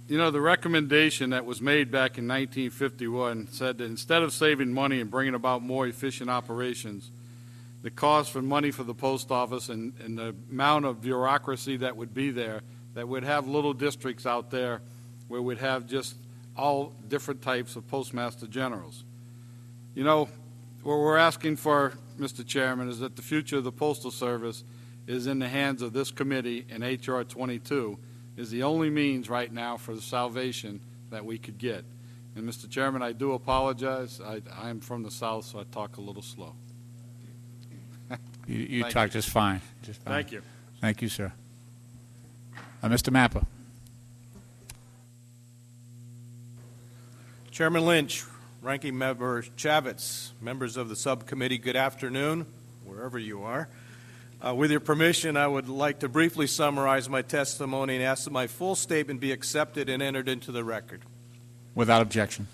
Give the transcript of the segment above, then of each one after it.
You know, the recommendation that was made back in 1951 said that instead of saving money and bringing about more efficient operations, the cost for money for the post office and the amount of bureaucracy that would be there, that would have little districts out there where we'd have just all different types of postmaster generals. You know, what we're asking for, Mr. Chairman, is that the future of the Postal Service is in the hands of this committee, and H.R. 22 is the only means right now for the salvation that we could get. And, Mr. Chairman, I do apologize. I'm from the South, so I talk a little slow. You talk just fine. Just fine. Thank you. Thank you, sir. Mr. Mappa. Chairman Lynch, Ranking Member Chavez, members of the subcommittee, good afternoon, wherever you are. With your permission, I would like to briefly summarize my testimony and ask that my full statement be accepted and entered into the record. Without objection.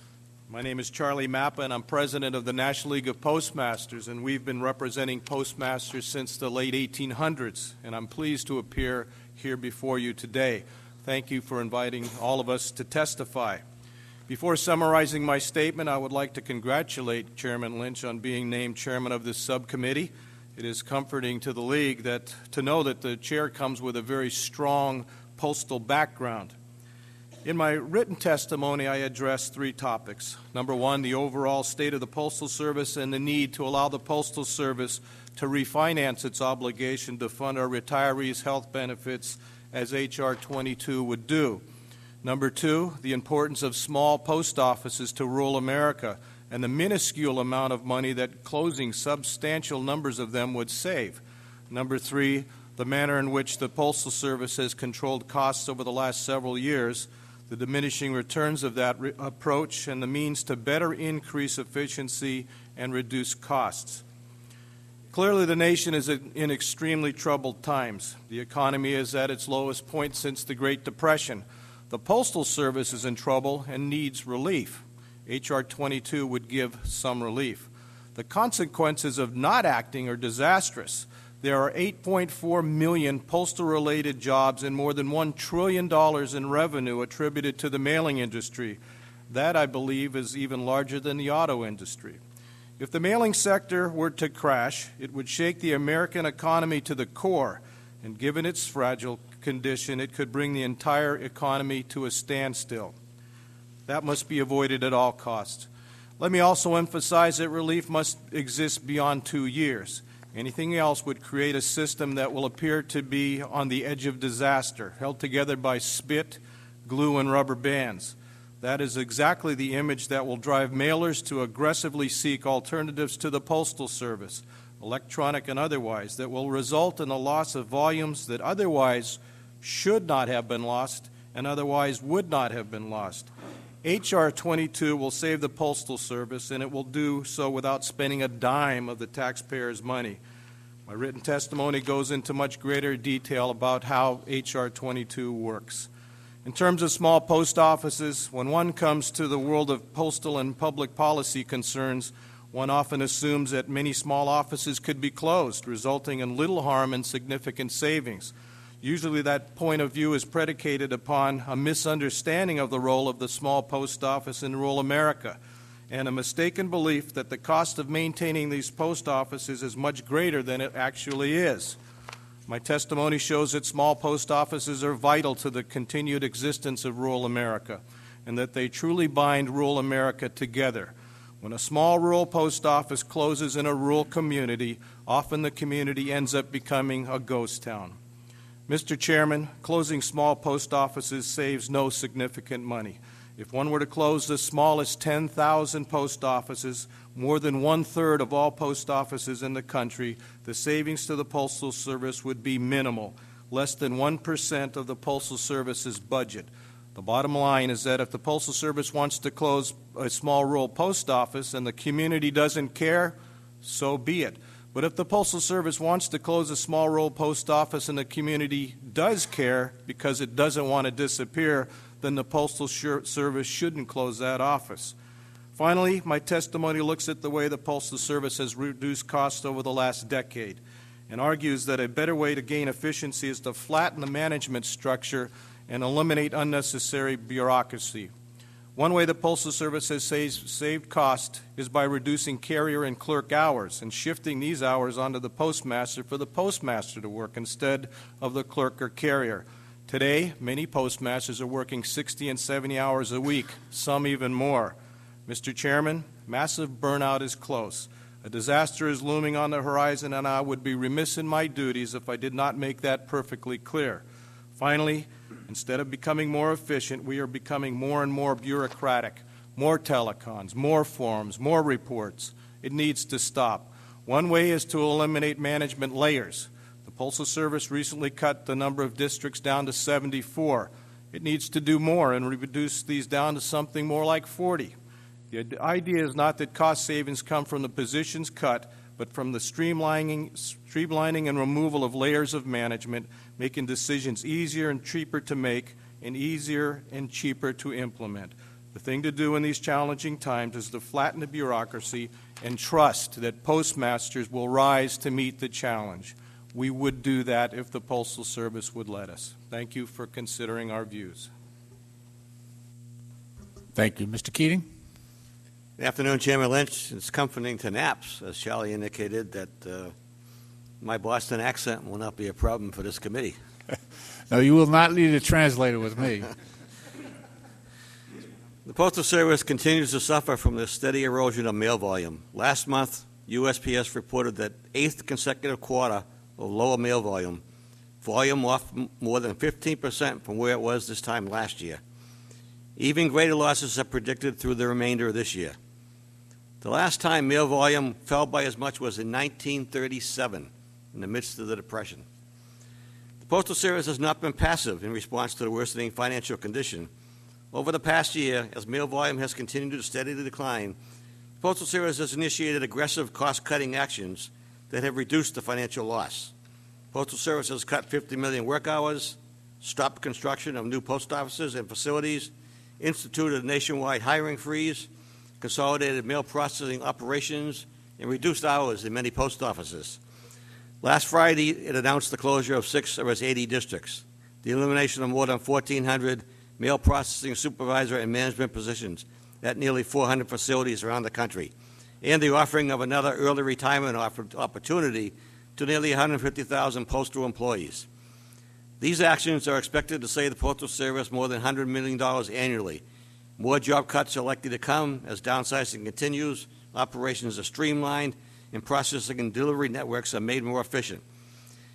My name is Charlie Mappa, and I'm president of the National League of Postmasters, and we've been representing postmasters since the late 1800s, and I'm pleased to appear here before you today. Thank you for inviting all of us to testify. Before summarizing my statement, I would like to congratulate Chairman Lynch on being named chairman of this subcommittee. It is comforting to the League to know that the chair comes with a very strong postal background. In my written testimony, I addressed three topics. Number one, the overall state of the Postal Service and the need to allow the Postal Service to refinance its obligation to fund our retirees' health benefits as H.R. 22 would do. Number two, the importance of small post offices to rural America and the minuscule amount of money that closing substantial numbers of them would save. Number three, the manner in which the Postal Service has controlled costs over the last several years, the diminishing returns of that approach, and the means to better increase efficiency and reduce costs. Clearly, the nation is in extremely troubled times. The economy is at its lowest point since the Great Depression. The Postal Service is in trouble and needs relief. H.R. 22 would give some relief. The consequences of not acting are disastrous. There are 8.4 million postal-related jobs and more than $1 trillion in revenue attributed to the mailing industry. That, I believe, is even larger than the auto industry. If the mailing sector were to crash, it would shake the American economy to the core, and given its fragile condition, it could bring the entire economy to a standstill. That must be avoided at all costs. Let me also emphasize that relief must exist beyond 2 years. Anything else would create a system that will appear to be on the edge of disaster, held together by spit, glue, and rubber bands. That is exactly the image that will drive mailers to aggressively seek alternatives to the Postal Service, electronic and otherwise, that will result in the loss of volumes that otherwise should not have been lost and otherwise would not have been lost. H.R. 22 will save the Postal Service, and it will do so without spending a dime of the taxpayers' money. My written testimony goes into much greater detail about how H.R. 22 works. In terms of small post offices, when one comes to the world of postal and public policy concerns, one often assumes that many small offices could be closed, resulting in little harm and significant savings. Usually that point of view is predicated upon a misunderstanding of the role of the small post office in rural America and a mistaken belief that the cost of maintaining these post offices is much greater than it actually is. My testimony shows that small post offices are vital to the continued existence of rural America and that they truly bind rural America together. When a small rural post office closes in a rural community, often the community ends up becoming a ghost town. Mr. Chairman, closing small post offices saves no significant money. If one were to close the smallest 10,000 post offices, more than 1/3 of all post offices in the country, the savings to the Postal Service would be minimal, less than 1% of the Postal Service's budget. The bottom line is that if the Postal Service wants to close a small rural post office and the community doesn't care, so be it. But if the Postal Service wants to close a small rural post office and the community does care because it doesn't want to disappear, then the Postal Service shouldn't close that office. Finally, my testimony looks at the way the Postal Service has reduced costs over the last decade and argues that a better way to gain efficiency is to flatten the management structure and eliminate unnecessary bureaucracy. One way the Postal Service has saved cost is by reducing carrier and clerk hours and shifting these hours onto the postmaster for the postmaster to work instead of the clerk or carrier. Today, many postmasters are working 60 and 70 hours a week, some even more. Mr. Chairman, massive burnout is close. A disaster is looming on the horizon, and I would be remiss in my duties if I did not make that perfectly clear. Finally, instead of becoming more efficient, we are becoming more and more bureaucratic. More telecons, more forms, more reports. It needs to stop. One way is to eliminate management layers. The Postal Service recently cut the number of districts down to 74. It needs to do more and reduce these down to something more like 40. The idea is not that cost savings come from the positions cut, but from the streamlining and removal of layers of management, making decisions easier and cheaper to make and easier and cheaper to implement. The thing to do in these challenging times is to flatten the bureaucracy and trust that postmasters will rise to meet the challenge. We would do that if the Postal Service would let us. Thank you for considering our views. Thank you. Mr. Keating? Good afternoon, Chairman Lynch. It's comforting to naps, as Charlie indicated, that my Boston accent will not be a problem for this committee. No, you will not need a translator with me. The Postal Service continues to suffer from the steady erosion of mail volume. Last month, USPS reported that 8th consecutive quarter of lower mail volume off more than 15% from where it was this time last year. Even greater losses are predicted through the remainder of this year. The last time mail volume fell by as much was in 1937, in the midst of the Depression. The Postal Service has not been passive in response to the worsening financial condition. Over the past year, as mail volume has continued to steadily decline, the Postal Service has initiated aggressive cost-cutting actions that have reduced the financial loss. Postal Service has cut 50 million work hours, stopped construction of new post offices and facilities, instituted a nationwide hiring freeze, consolidated mail processing operations, and reduced hours in many post offices. Last Friday, it announced the closure of 6 of its 80 districts, the elimination of more than 1,400 mail processing supervisor and management positions at nearly 400 facilities around the country, and the offering of another early retirement opportunity to nearly 150,000 postal employees. These actions are expected to save the Postal Service more than $100 million annually. More job cuts are likely to come as downsizing continues, operations are streamlined, and processing and delivery networks are made more efficient.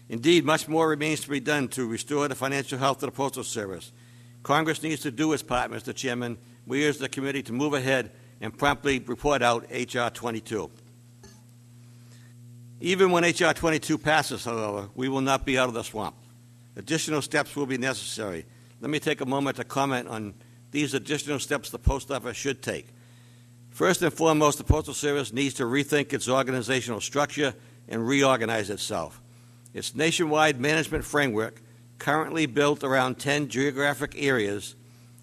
Indeed, much more remains to be done to restore the financial health of the Postal Service. Congress needs to do its part, Mr. Chairman. We urge the committee to move ahead and promptly report out H.R. 22. Even when H.R. 22 passes, however, we will not be out of the swamp. Additional steps will be necessary. Let me take a moment to comment on these additional steps the Post Office should take. First and foremost, the Postal Service needs to rethink its organizational structure and reorganize itself. Its nationwide management framework, currently built around 10 geographic areas,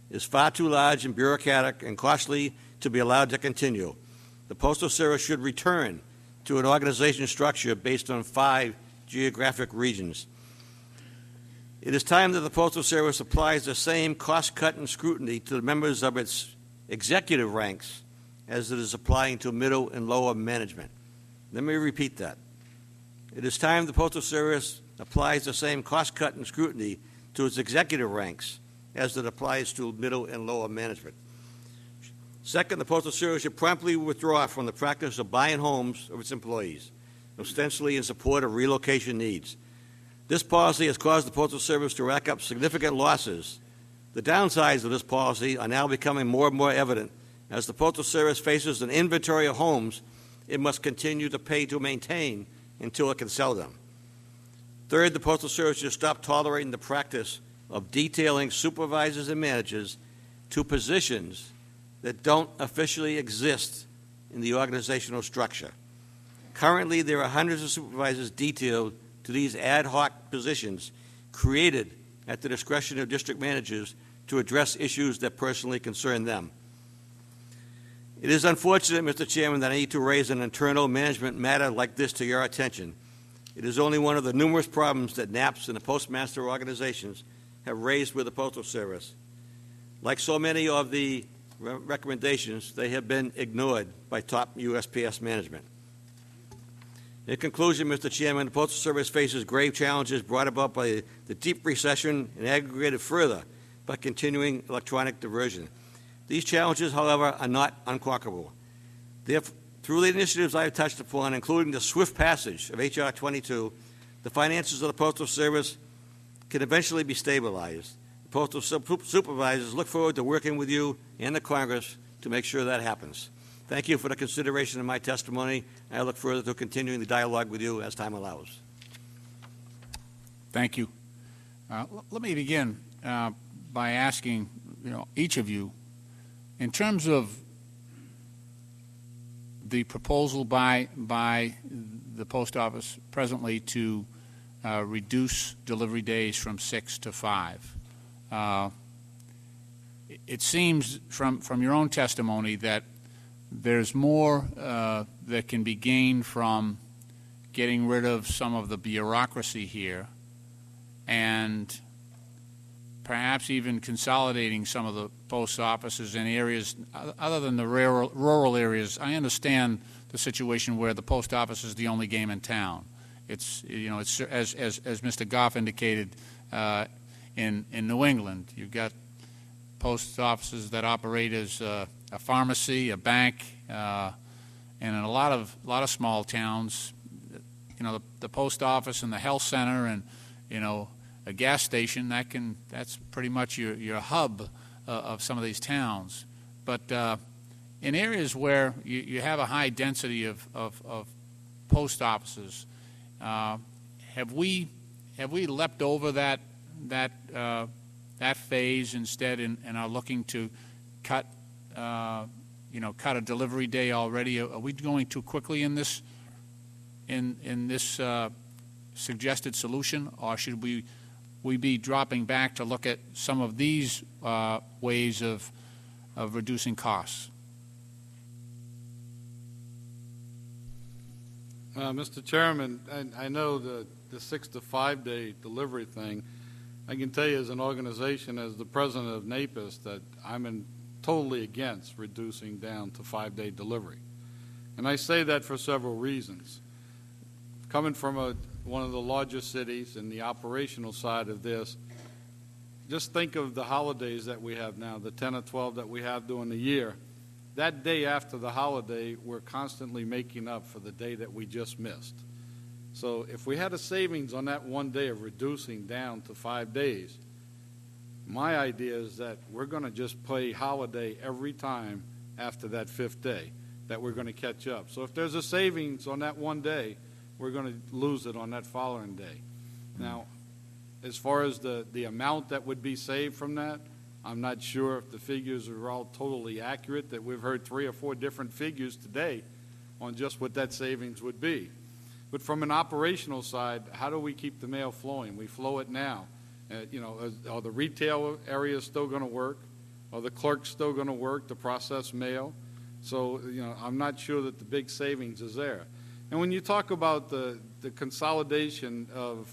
is far too large and bureaucratic and costly to be allowed to continue. The Postal Service should return to an organization structure based on 5 geographic regions. It is time that the Postal Service applies the same cost-cut and scrutiny to the members of its executive ranks as it is applying to middle and lower management. Let me repeat that. It is time the Postal Service applies the same cost-cut and scrutiny to its executive ranks as it applies to middle and lower management. Second, the Postal Service should promptly withdraw from the practice of buying homes of its employees, ostensibly in support of relocation needs. This policy has caused the Postal Service to rack up significant losses. The downsides of this policy are now becoming more and more evident as the Postal Service faces an inventory of homes it must continue to pay to maintain until it can sell them. Third, the Postal Service should stop tolerating the practice of detailing supervisors and managers to positions that don't officially exist in the organizational structure. Currently, there are hundreds of supervisors detailed to these ad hoc positions created at the discretion of district managers to address issues that personally concern them. It is unfortunate, Mr. Chairman, that I need to raise an internal management matter like this to your attention. It is only one of the numerous problems that NAPS and the postmaster organizations have raised with the Postal Service. Like so many of the recommendations, they have been ignored by top USPS management. In conclusion, Mr. Chairman, the Postal Service faces grave challenges brought about by the deep recession and aggravated further by continuing electronic diversion. These challenges, however, are not unconquerable. Therefore, through the initiatives I have touched upon, including the swift passage of H.R. 22, the finances of the Postal Service can eventually be stabilized. The Postal Supervisors look forward to working with you and the Congress to make sure that happens. Thank you for the consideration of my testimony. I look forward to continuing the dialogue with you as time allows. Thank you. Let me begin by asking, each of you, in terms of the proposal by the Post Office presently to reduce delivery days from 6 to 5. It seems from your own testimony that there's more that can be gained from getting rid of some of the bureaucracy here and perhaps even consolidating some of the post offices in areas other than the rural areas. I understand the situation where the post office is the only game in town. It's as Mr. Goff indicated in New England, you've got post offices that operate as a pharmacy, a bank, and in a lot of small towns, the post office and the health center and a gas station that's pretty much your hub of some of these towns. But in areas where you have a high density of post offices, have we leapt over that phase instead and are looking to cut a delivery day already? Are we going too quickly in this suggested solution, or should we be dropping back to look at some of these ways of reducing costs? Mr. Chairman, I know the 6 to 5 day delivery thing. I can tell you as an organization, as the president of NAPIS, that I'm totally against reducing down to 5-day delivery. And I say that for several reasons. Coming from one of the largest cities and the operational side of this, just think of the holidays that we have now, the 10 or 12 that we have during the year. That day after the holiday, we're constantly making up for the day that we just missed. So if we had a savings on that one day of reducing down to 5 days, my idea is that we're going to just play holiday every time after that 5th day, that we're going to catch up. So if there's a savings on that one day, we're going to lose it on that following day. Now, as far as the amount that would be saved from that, I'm not sure if the figures are all totally accurate, that we've heard 3 or 4 different figures today on just what that savings would be. But from an operational side, how do we keep the mail flowing? We flow it now. Are the retail areas still going to work? Are the clerks still going to work to process mail? So, I'm not sure that the big savings is there. And when you talk about the consolidation of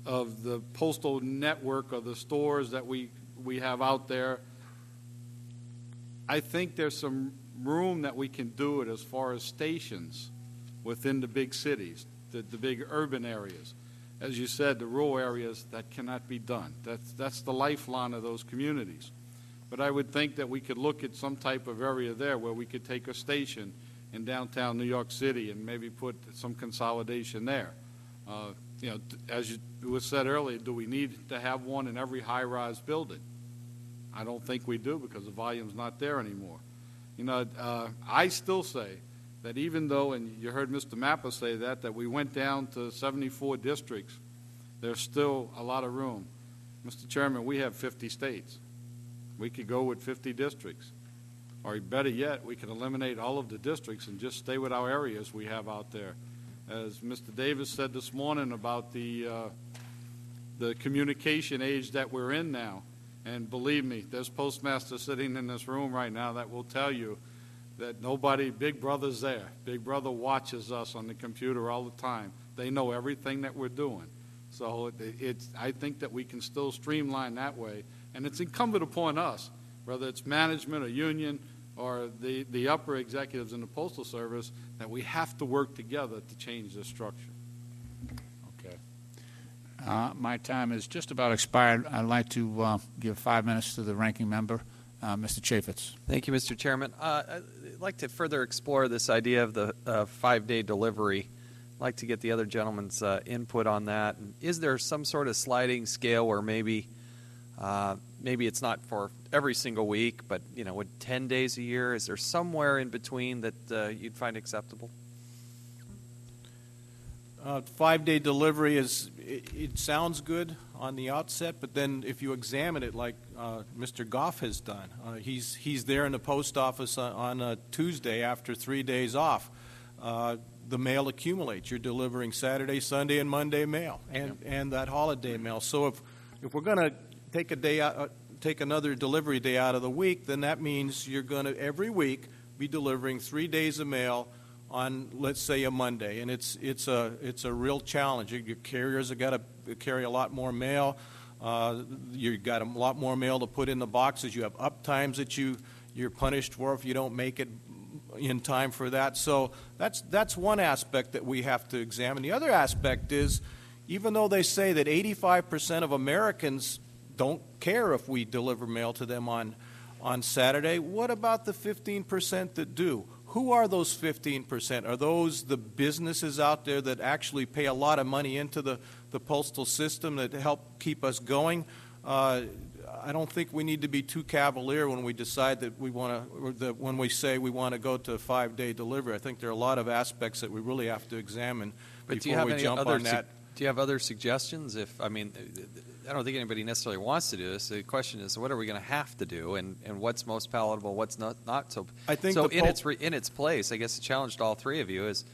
the postal network or the stores that we have out there, I think there's some room that we can do it as far as stations within the big cities, the big urban areas. As you said, the rural areas, that cannot be done. That's the lifeline of those communities. But I would think that we could look at some type of area there where we could take a station in downtown New York City and maybe put some consolidation there. As it was said earlier, do we need to have one in every high-rise building? I don't think we do, because the volume's not there anymore. I still say that even though, and you heard Mr. Mappa say that we went down to 74 districts, there's still a lot of room. Mr. Chairman, we have 50 states. We could go with 50 districts. Or better yet, we could eliminate all of the districts and just stay with our areas we have out there. As Mr. Davis said this morning about the communication age that we're in now, and believe me, there's postmasters sitting in this room right now that will tell you that Big Brother's there. Big Brother watches us on the computer all the time. They know everything that we're doing. So I think that we can still streamline that way, and it's incumbent upon us, whether it's management or union or the upper executives in the Postal Service, that we have to work together to change this structure. Okay. My time is just about expired. I'd like to give 5 minutes to the ranking member, Mr. Chaffetz. Thank you, Mr. Chairman. I'd like to further explore this idea of the 5-day delivery. I'd like to get the other gentleman's input on that. Is there some sort of sliding scale where maybe it's not for every single week, but would 10 days a year? Is there somewhere in between that you'd find acceptable? 5-day delivery it sounds good on the outset, but then if you examine it like Mr. Goff has done, he's there in the post office on a Tuesday after 3 days off. The mail accumulates. You're delivering Saturday, Sunday, and Monday mail, and that holiday mail. So if we're going to take a day out, take another delivery day out of the week, then that means you're going to every week be delivering 3 days of mail on, let's say, a Monday, and it's a real challenge. Your carriers have got to carry a lot more mail. You've got a lot more mail to put in the boxes. You have up times that you're punished for if you don't make it in time for that. So that's one aspect that we have to examine. The other aspect is, even though they say that 85% of Americans don't care if we deliver mail to them on Saturday, what about the 15% that do? Who are those 15%? Are those the businesses out there that actually pay a lot of money into the postal system that help keep us going? I don't think we need to be too cavalier when we decide that we want to, or that when we say we want to go to a 5-day delivery. I think there are a lot of aspects that we really have to examine before we jump on that. Do you have other suggestions? I don't think anybody necessarily wants to do this. The question is, what are we going to have to do, and what's most palatable, what's not so. I think so. In its place, I guess the challenge to all three of you is,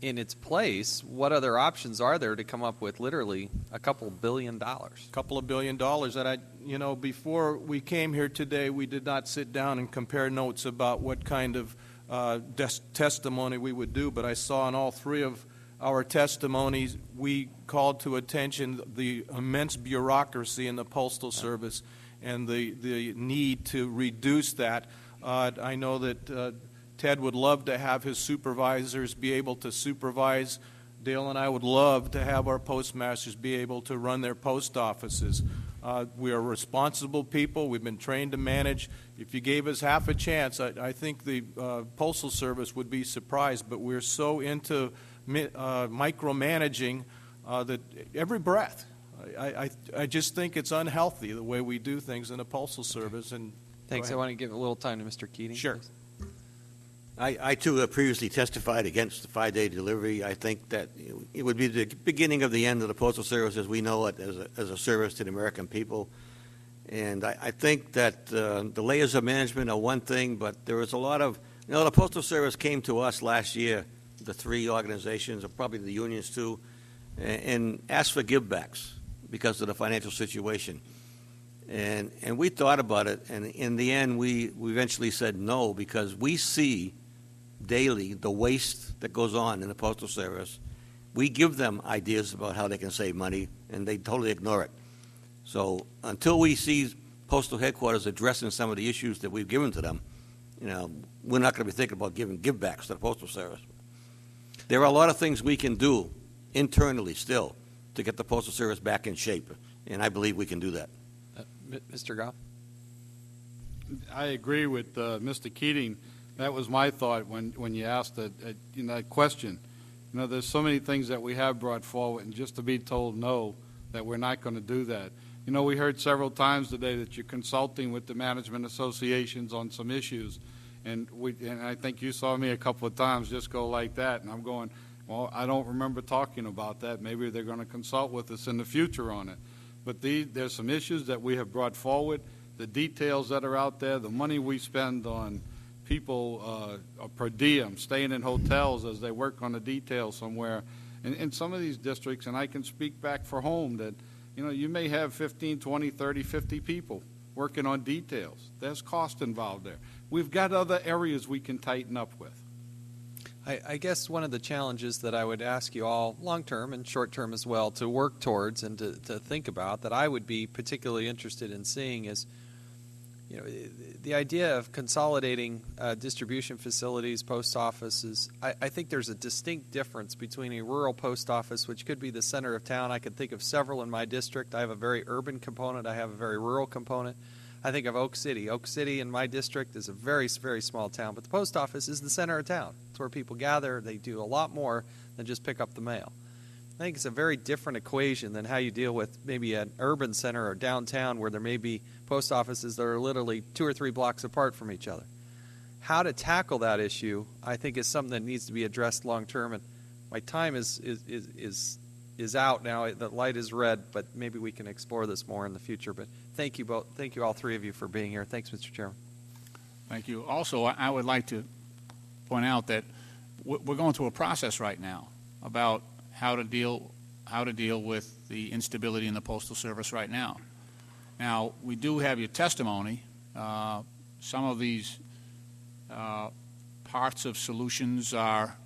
in its place, what other options are there to come up with literally a couple $1 billion? Couple of $1 billion. That before we came here today, we did not sit down and compare notes about what kind of testimony we would do, but I saw in all three of our testimonies, we called to attention the immense bureaucracy in the Postal Service and the need to reduce that. I know that Ted would love to have his supervisors be able to supervise. Dale and I would love to have our postmasters be able to run their post offices. We are responsible people. We've been trained to manage. If you gave us half a chance, I think the Postal Service would be surprised, but we're so into micromanaging that every breath. I just think it's unhealthy the way we do things in the Postal Service. And thanks. I want to give a little time to Mr. Keating. Sure. Please. I too have previously testified against the 5-day delivery. I think that it would be the beginning of the end of the Postal Service as we know it, as a service to the American people. And I think that the layers of management are one thing, but there is a lot of, the Postal Service came to us last year, the three organizations, or probably the unions too, and asked for givebacks because of the financial situation. And we thought about it, and in the end, we eventually said no, because we see daily the waste that goes on in the Postal Service. We give them ideas about how they can save money, and they totally ignore it. So until we see Postal Headquarters addressing some of the issues that we've given to them, we're not going to be thinking about giving givebacks to the Postal Service. There are a lot of things we can do internally still to get the Postal Service back in shape, and I believe we can do that. Mr. Goff? I agree with Mr. Keating. That was my thought when you asked that question. There's so many things that we have brought forward, and just to be told no, that we're not going to do that. We heard several times today that you're consulting with the management associations on some issues, and I think you saw me a couple of times just go like that, and I'm going, well, I don't remember talking about that. Maybe they're going to consult with us in the future on it. But there's some issues that we have brought forward, the details that are out there, the money we spend on people per diem, staying in hotels as they work on a detail somewhere. In some of these districts, and I can speak back for home, that you may have 15, 20, 30, 50 people working on details. There's cost involved there. We've got other areas we can tighten up with. I guess one of the challenges that I would ask you all, long-term and short-term as well, to work towards and to think about that I would be particularly interested in seeing is, you know, the idea of consolidating distribution facilities, post offices. I think there's a distinct difference between a rural post office, which could be the center of town. I could think of several in my district. I have a very urban component. I have a very rural component. I think of Oak City. Oak City in my district is a very, very small town, but the post office is the center of town. It's where people gather. They do a lot more than just pick up the mail. I think it's a very different equation than how you deal with maybe an urban center or downtown where there may be post offices that are literally 2 or 3 blocks apart from each other. How to tackle that issue, I think, is something that needs to be addressed long term. And my time is out now. The light is red, but maybe we can explore this more in the future. But thank you both. Thank you all three of you for being here. Thanks, Mr. Chairman. Thank you. Also, I would like to point out that we're going through a process right now about how to deal with the instability in the Postal Service right now. Now, we do have your testimony. Some of these parts of solutions are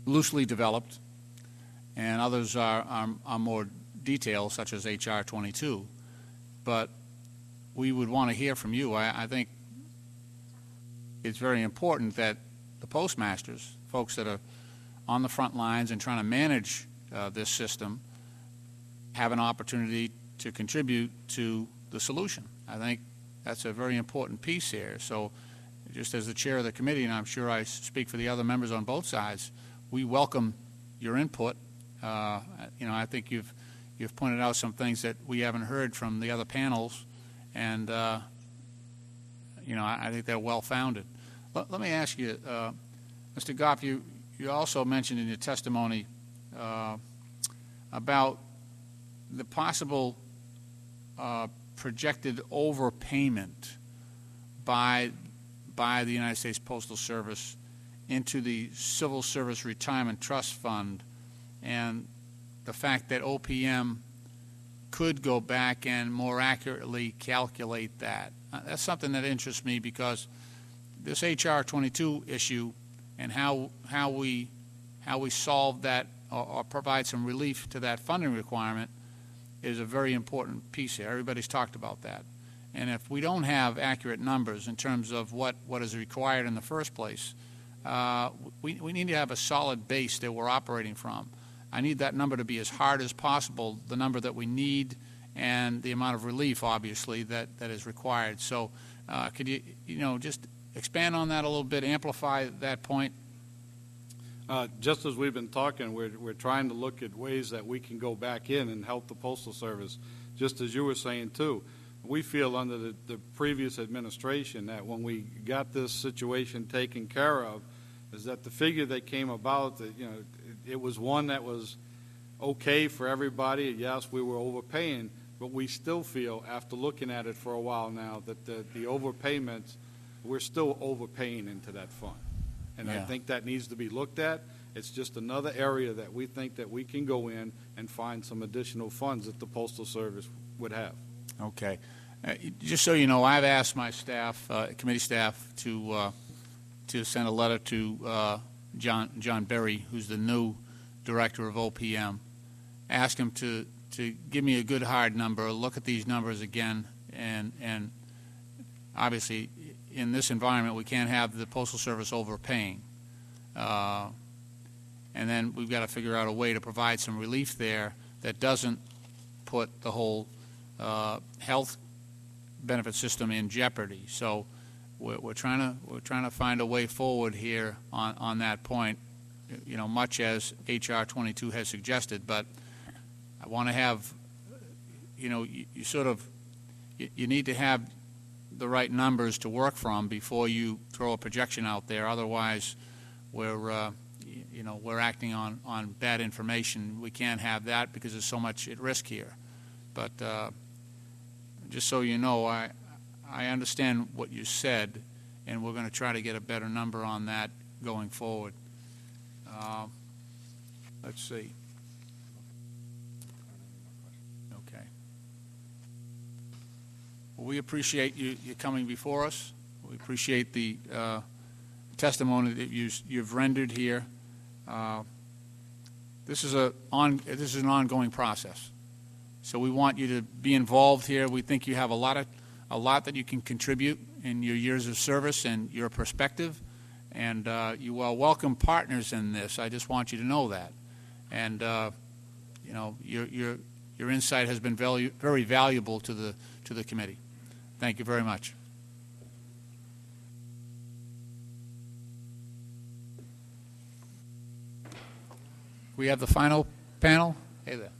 loosely developed, and others are more detailed, such as H.R. 22. But we would want to hear from you. I think it's very important that the postmasters, folks that are on the front lines and trying to manage this system, have an opportunity to contribute to the solution. I think that's a very important piece here. So just as the chair of the committee, and I'm sure I speak for the other members on both sides, we welcome your input. I think you've pointed out some things that we haven't heard from the other panels, and I think they're well-founded. Let me ask you, Mr. Goff, you also mentioned in your testimony about the possible projected overpayment by the United States Postal Service into the Civil Service Retirement Trust Fund, and the fact that OPM could go back and more accurately calculate that. That's something that interests me, because this H.R. 22 issue and how we solve that or provide some relief to that funding requirement is a very important piece here. Everybody's talked about that. And if we don't have accurate numbers in terms of what is required in the first place, we need to have a solid base that we're operating from. I need that number to be as hard as possible, the number that we need and the amount of relief, obviously, that is required. So could you just expand on that a little bit, amplify that point? Just as we've been talking, we're trying to look at ways that we can go back in and help the Postal Service, just as you were saying, too. We feel under the previous administration that when we got this situation taken care of, is that the figure that came about, that it was one that was okay for everybody. Yes, we were overpaying, but we still feel, after looking at it for a while now, that the overpayments, we're still overpaying into that fund. And I think that needs to be looked at. It's just another area that we think that we can go in and find some additional funds that the Postal Service would have. Okay. Just so you know, I've asked my staff, committee staff, to send a letter to John Berry, who's the new director of OPM, ask him to give me a good hard number, look at these numbers again, and obviously in this environment we can't have the Postal Service overpaying. And then we've got to figure out a way to provide some relief there that doesn't put the whole health benefit system in jeopardy. So we're trying to find a way forward here on that point, much as H.R. 22 has suggested. But I want to have, you need to have the right numbers to work from before you throw a projection out there. Otherwise, we're acting on bad information. We can't have that because there's so much at risk here. But just so you know, I understand what you said, and we're going to try to get a better number on that going forward. Let's see. Okay. Well, we appreciate you coming before us. We appreciate the testimony that you've rendered here. This is an ongoing process. So we want you to be involved here. We think you have a lot that you can contribute in your years of service and your perspective, and you are welcome partners in this. I just want you to know that. And you know, your insight has been very valuable to the committee. Thank you very much. We have the final panel. Hey there.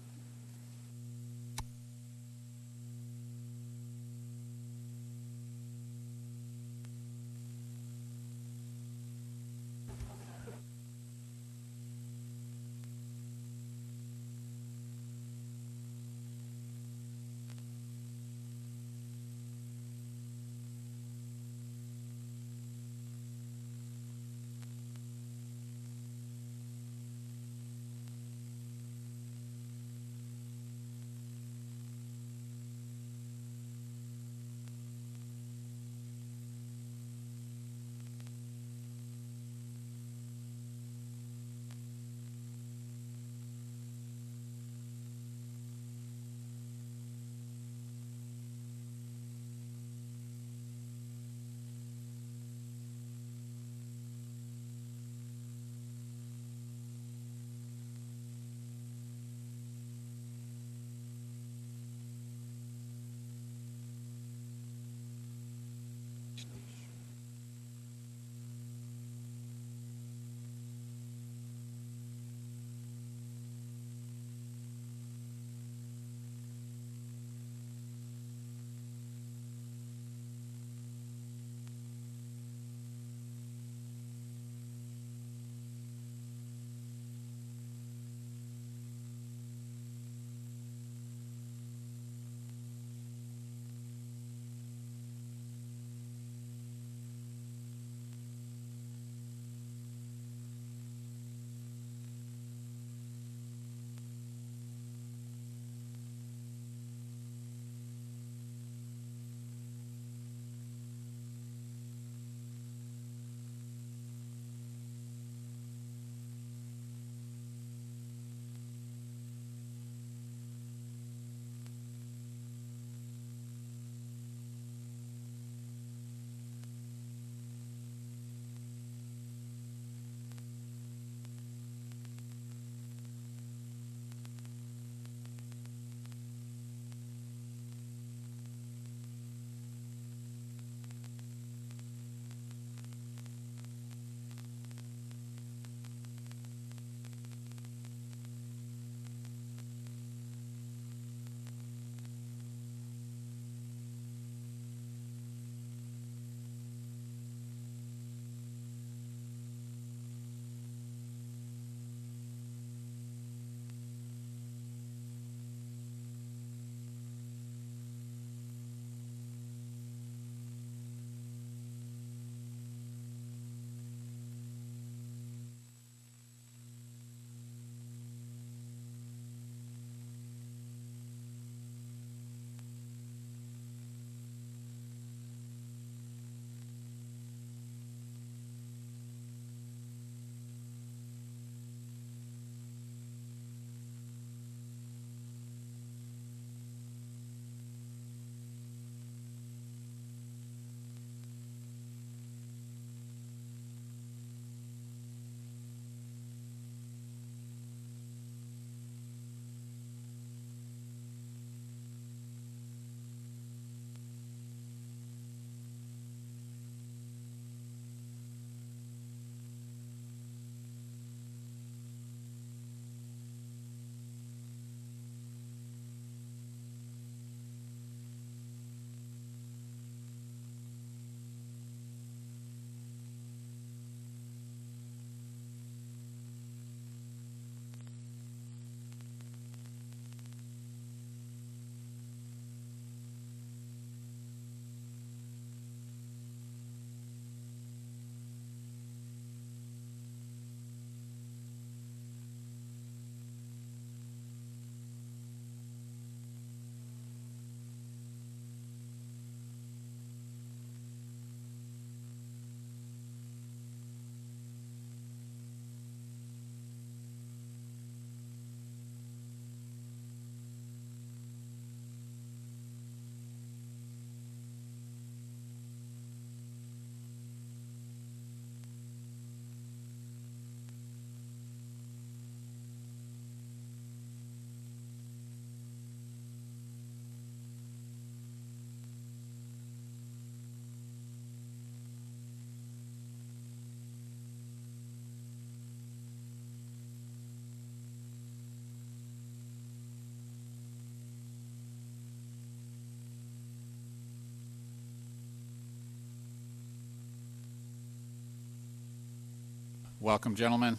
Welcome, gentlemen.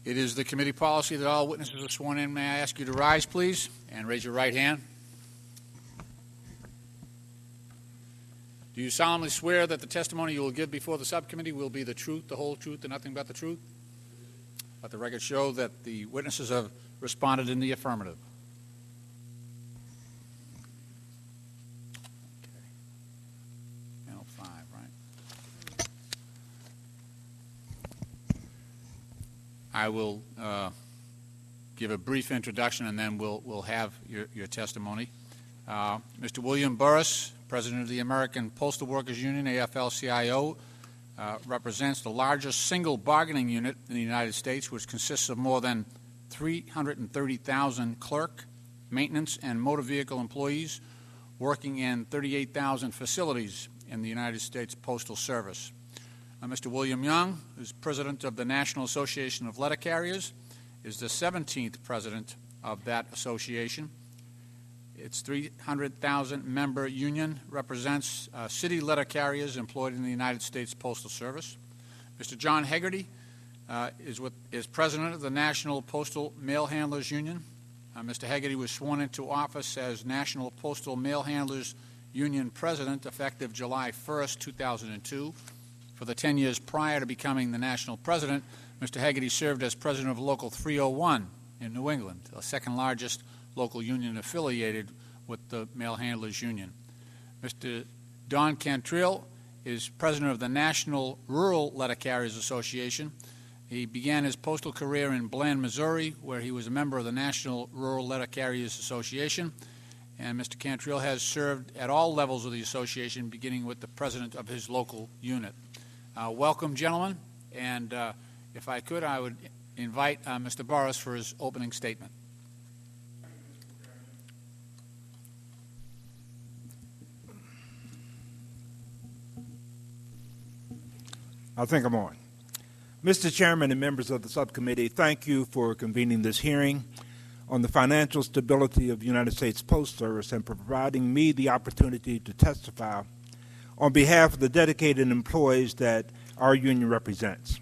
It is the committee policy that all witnesses are sworn in. May I ask you to rise, please, and raise your right hand? Do you solemnly swear that the testimony you will give before the subcommittee will be the truth, the whole truth, and nothing but the truth? Let the record show that the witnesses have responded in the affirmative. Panel 5, right? I will give a brief introduction, and then we'll have your testimony. Mr. William Burris, President of the American Postal Workers Union, AFL-CIO, represents the largest single bargaining unit in the United States, which consists of more than 330,000 clerk, maintenance, and motor vehicle employees working in 38,000 facilities in the United States Postal Service. Mr. William Young, who's President of the National Association of Letter Carriers, is the 17th President of that association. Its 300,000-member union represents city letter carriers employed in the United States Postal Service. Mr. John Hegarty is President of the National Postal Mail Handlers Union. Mr. Hegarty was sworn into office as National Postal Mail Handlers Union President effective July 1st, 2002. For the 10 years prior to becoming the national president, Mr. Hegarty served as president of Local 301 in New England, the second largest local union affiliated with the Mail Handlers Union. Mr. Don Cantrell is president of the National Rural Letter Carriers Association. He began his postal career in Bland, Missouri, where he was a member of the National Rural Letter Carriers Association. And Mr. Cantrell has served at all levels of the association, beginning with the president of his local unit. Welcome, gentlemen. And if I could, I would invite Mr. Burris for his opening statement. I think I'm on. Mr. Chairman and members of the subcommittee, thank you for convening this hearing on the financial stability of the United States Postal Service and for providing me the opportunity to testify on behalf of the dedicated employees that our union represents.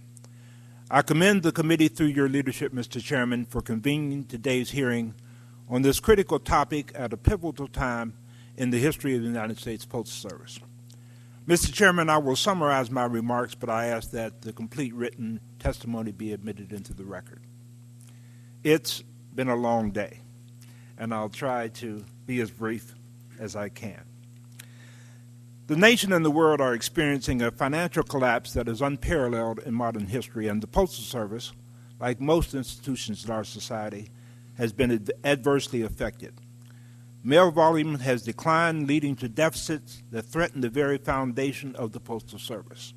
I commend the committee through your leadership, Mr. Chairman, for convening today's hearing on this critical topic at a pivotal time in the history of the United States Postal Service. Mr. Chairman, I will summarize my remarks, but I ask that the complete written testimony be admitted into the record. It's been a long day, and I'll try to be as brief as I can. The nation and the world are experiencing a financial collapse that is unparalleled in modern history, and the Postal Service, like most institutions in our society, has been adversely affected. Mail volume has declined, leading to deficits that threaten the very foundation of the Postal Service.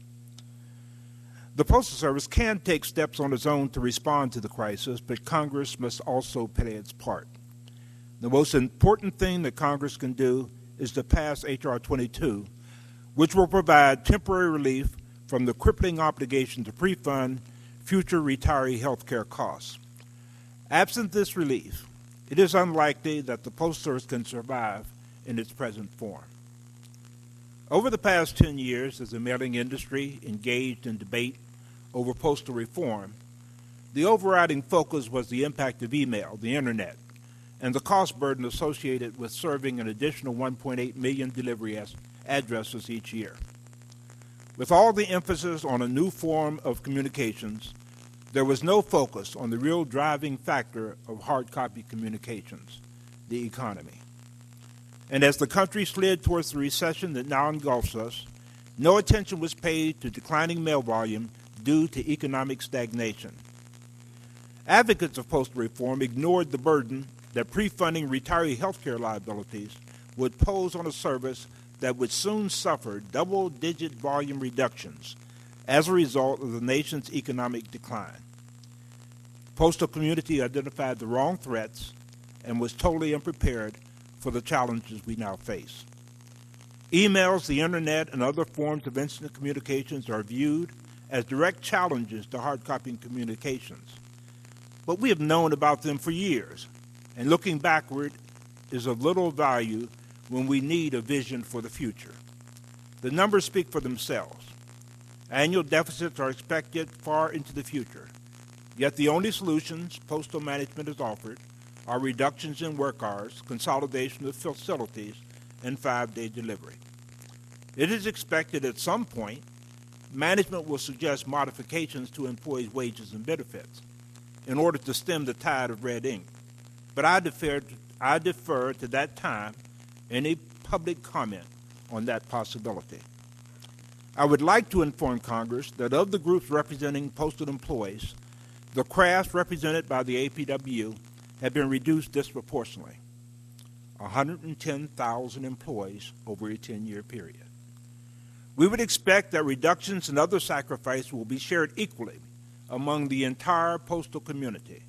The Postal Service can take steps on its own to respond to the crisis, but Congress must also play its part. The most important thing that Congress can do is to pass H.R. 22, which will provide temporary relief from the crippling obligation to pre-fund future retiree health care costs. Absent this relief, it is unlikely that the Postal Service can survive in its present form. Over the past 10 years, as the mailing industry engaged in debate over postal reform, the overriding focus was the impact of email, the Internet, and the cost burden associated with serving an additional 1.8 million delivery addresses each year. With all the emphasis on a new form of communications, there was no focus on the real driving factor of hard copy communications, the economy. And as the country slid towards the recession that now engulfs us, no attention was paid to declining mail volume due to economic stagnation. Advocates of postal reform ignored the burden that pre-funding retiree health care liabilities would pose on a service that would soon suffer double-digit volume reductions as a result of the nation's economic decline. The postal community identified the wrong threats and was totally unprepared for the challenges we now face. Emails, the Internet, and other forms of instant communications are viewed as direct challenges to hard copy communications. But we have known about them for years, and looking backward is of little value when we need a vision for the future. The numbers speak for themselves. Annual deficits are expected far into the future. Yet the only solutions postal management has offered are reductions in work hours, consolidation of facilities, and 5-day delivery. It is expected at some point management will suggest modifications to employees' wages and benefits in order to stem the tide of red ink. But I defer to that time any public comment on that possibility. I would like to inform Congress that of the groups representing postal employees, the crafts represented by the APW have been reduced disproportionately, 110,000 employees over a 10-year period. We would expect that reductions and other sacrifices will be shared equally among the entire postal community.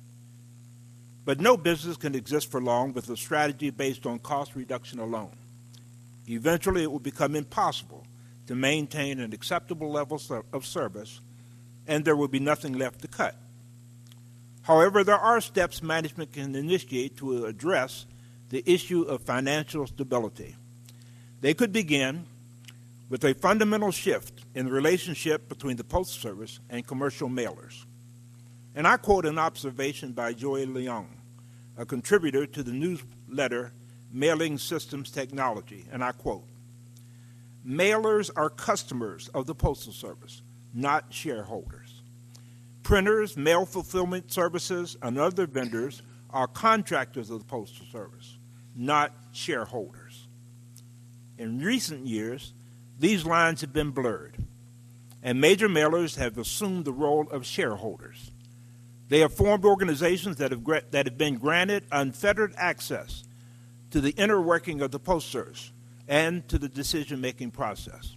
But no business can exist for long with a strategy based on cost reduction alone. Eventually, it will become impossible to maintain an acceptable level of service, and there will be nothing left to cut. However, there are steps management can initiate to address the issue of financial stability. They could begin with a fundamental shift in the relationship between the Postal Service and commercial mailers. And I quote an observation by Joy Leung, a contributor to the newsletter Mailing Systems Technology, and I quote, "Mailers are customers of the Postal Service, not shareholders. Printers, mail fulfillment services, and other vendors are contractors of the Postal Service, not shareholders." In recent years, these lines have been blurred, and major mailers have assumed the role of shareholders. They have formed organizations that have been granted unfettered access to the inner working of the Postal Service and to the decision-making process.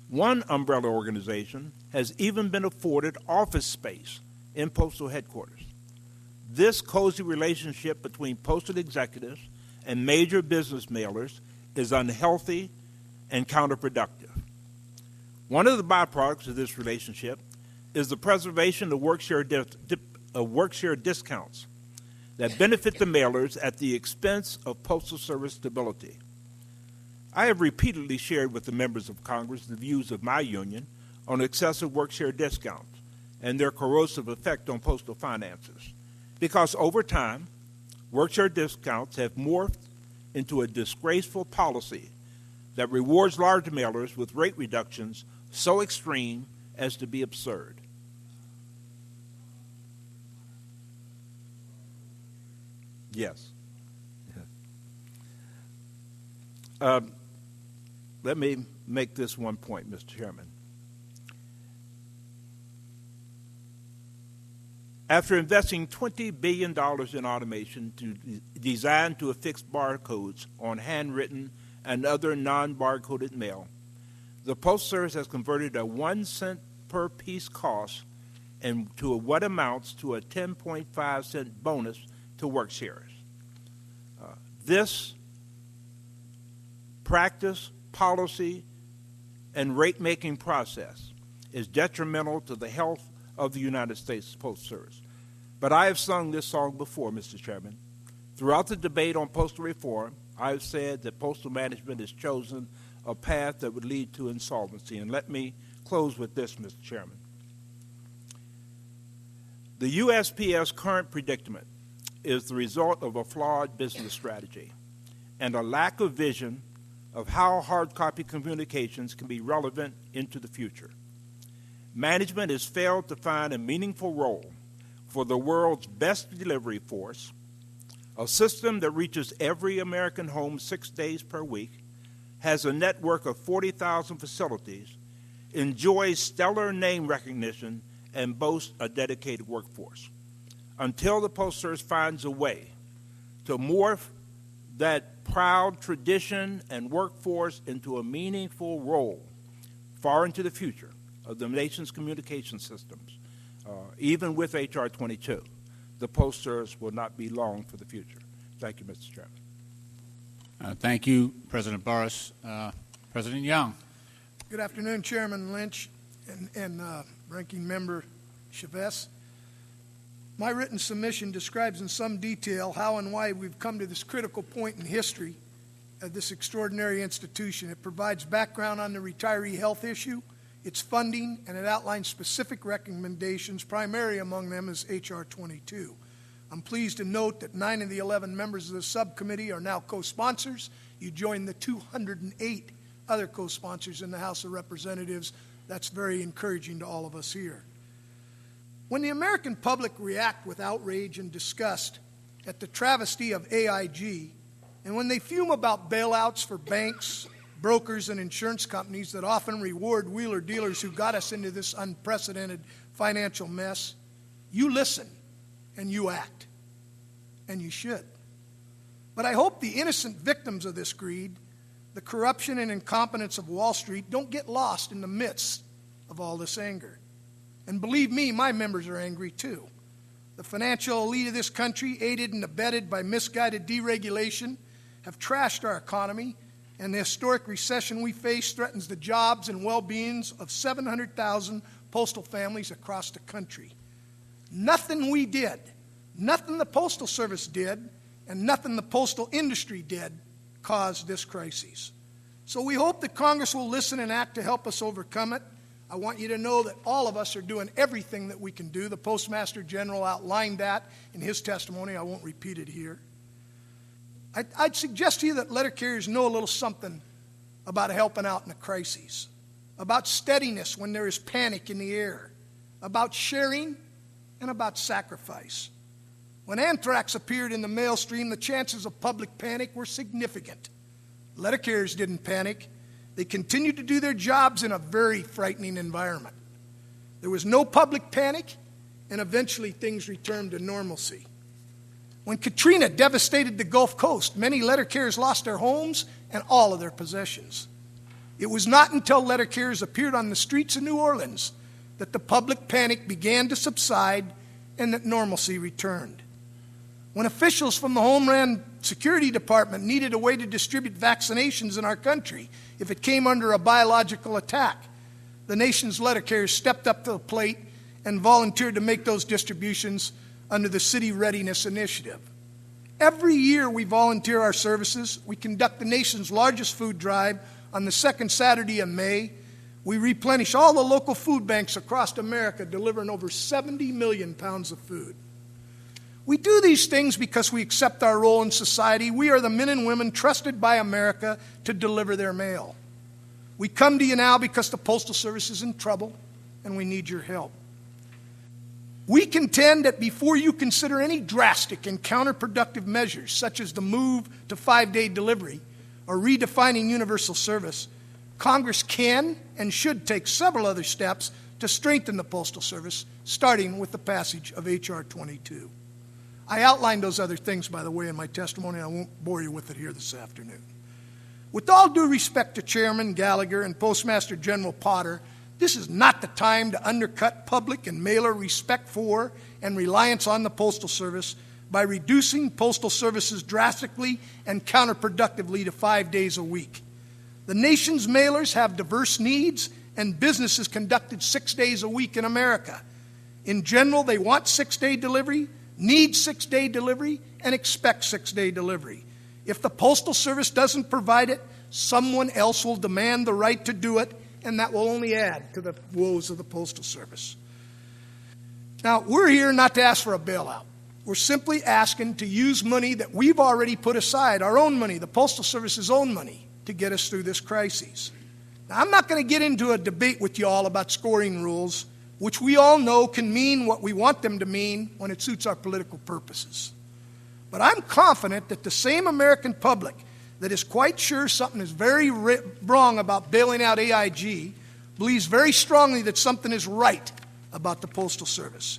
One umbrella organization has even been afforded office space in postal headquarters. This cozy relationship between postal executives and major business mailers is unhealthy and counterproductive. One of the byproducts of this relationship is the preservation of work-share discounts that benefit the mailers at the expense of Postal Service stability. I have repeatedly shared with the members of Congress the views of my union on excessive work-share discounts and their corrosive effect on postal finances, because over time, work-share discounts have morphed into a disgraceful policy that rewards large mailers with rate reductions so extreme as to be absurd. Yes. Let me make this one point, Mr. Chairman. After investing $20 billion in automation designed to affix barcodes on handwritten and other non-barcoded mail, the Postal Service has converted a 1 cent per piece cost into what amounts to a 10.5 cent bonus to work sharers. This practice, policy, and rate-making process is detrimental to the health of the United States Postal Service. But I have sung this song before, Mr. Chairman. Throughout the debate on postal reform, I have said that postal management has chosen a path that would lead to insolvency. And let me close with this, Mr. Chairman. The USPS current predicament is the result of a flawed business strategy and a lack of vision of how hard copy communications can be relevant into the future. Management has failed to find a meaningful role for the world's best delivery force, a system that reaches every American home 6 days per week, has a network of 40,000 facilities, enjoys stellar name recognition, and boasts a dedicated workforce. Until the Postal Service finds a way to morph that proud tradition and workforce into a meaningful role far into the future of the nation's communication systems, even with H.R. 22, the Postal Service will not be long for the future. Thank you, Mr. Chairman. Thank you, President Burris. President Young. Good afternoon, Chairman Lynch and Ranking Member Chavez. My written submission describes in some detail how and why we've come to this critical point in history of this extraordinary institution. It provides background on the retiree health issue its funding, and it outlines specific recommendations. Primary among them is H.R. 22. I'm pleased to note that 9 of the 11 members of the subcommittee are now co-sponsors. You join the 208 other co-sponsors in the House of Representatives. That's very encouraging to all of us here. When the American public react with outrage and disgust at the travesty of AIG, and when they fume about bailouts for banks, brokers, and insurance companies that often reward wheeler-dealers who got us into this unprecedented financial mess, you listen and you act, and you should. But I hope the innocent victims of this greed, the corruption and incompetence of Wall Street, don't get lost in the midst of all this anger. And believe me, my members are angry too. The financial elite of this country, aided and abetted by misguided deregulation, have trashed our economy, and the historic recession we face threatens the jobs and well-beings of 700,000 postal families across the country. Nothing we did, nothing the Postal Service did, and nothing the postal industry did caused this crisis. So we hope that Congress will listen and act to help us overcome it. I want you to know that all of us are doing everything that we can do. The Postmaster General outlined that in his testimony. I won't repeat it here. I'd suggest to you that letter carriers know a little something about helping out in a crisis, about steadiness when there is panic in the air, about sharing, and about sacrifice. When anthrax appeared in the mail stream, the chances of public panic were significant. Letter carriers didn't panic. They continued to do their jobs in a very frightening environment. There was no public panic, and eventually things returned to normalcy. When Katrina devastated the Gulf Coast, many letter carriers lost their homes and all of their possessions. It was not until letter carriers appeared on the streets of New Orleans that the public panic began to subside and that normalcy returned. When officials from the Homeland Security Department needed a way to distribute vaccinations in our country if it came under a biological attack, the nation's letter carriers stepped up to the plate and volunteered to make those distributions under the City Readiness Initiative. Every year we volunteer our services. We conduct the nation's largest food drive on the second Saturday of May. We replenish all the local food banks across America, delivering over 70 million pounds of food. We do these things because we accept our role in society. We are the men and women trusted by America to deliver their mail. We come to you now because the Postal Service is in trouble and we need your help. We contend that before you consider any drastic and counterproductive measures, such as the move to 5-day delivery or redefining universal service, Congress can and should take several other steps to strengthen the Postal Service, starting with the passage of H.R. 22. I outlined those other things, by the way, in my testimony. I won't bore you with it here this afternoon. With all due respect to Chairman Gallagher and Postmaster General Potter, this is not the time to undercut public and mailer respect for and reliance on the Postal Service by reducing Postal Services drastically and counterproductively to 5 days a week. The nation's mailers have diverse needs, and business is conducted 6 days a week in America. In general, they want 6-day delivery, need 6-day delivery, and expect 6-day delivery. If the Postal Service doesn't provide it, someone else will demand the right to do it, and that will only add to the woes of the Postal Service. Now, we're here not to ask for a bailout. We're simply asking to use money that we've already put aside, our own money, the Postal Service's own money, to get us through this crisis. Now, I'm not going to get into a debate with you all about scoring rules, which we all know can mean what we want them to mean when it suits our political purposes. But I'm confident that the same American public that is quite sure something is very wrong about bailing out AIG believes very strongly that something is right about the Postal Service.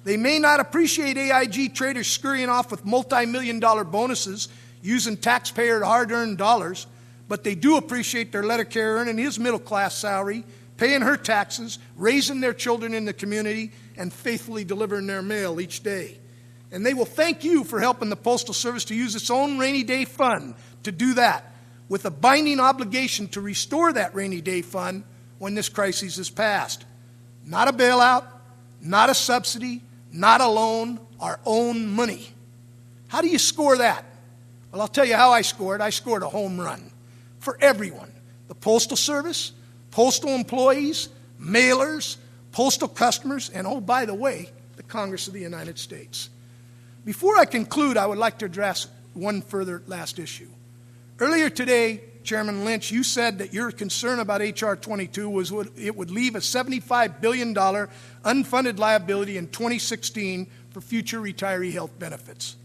They may not appreciate AIG traders scurrying off with multi-million-dollar bonuses using taxpayer hard-earned dollars, but they do appreciate their letter carrier earning his middle-class salary, paying her taxes, raising their children in the community, and faithfully delivering their mail each day. And they will thank you for helping the Postal Service to use its own rainy day fund to do that, with a binding obligation to restore that rainy day fund when this crisis is passed. Not a bailout, not a subsidy, not a loan, our own money. How do you score that? Well, I'll tell you how I scored. I scored a home run for everyone. The Postal Service, postal employees, mailers, postal customers, and, oh, by the way, the Congress of the United States. Before I conclude, I would like to address one further last issue. Earlier today, Chairman Lynch, you said that your concern about H.R. 22 was it would leave a $75 billion unfunded liability in 2016 for future retiree health benefits.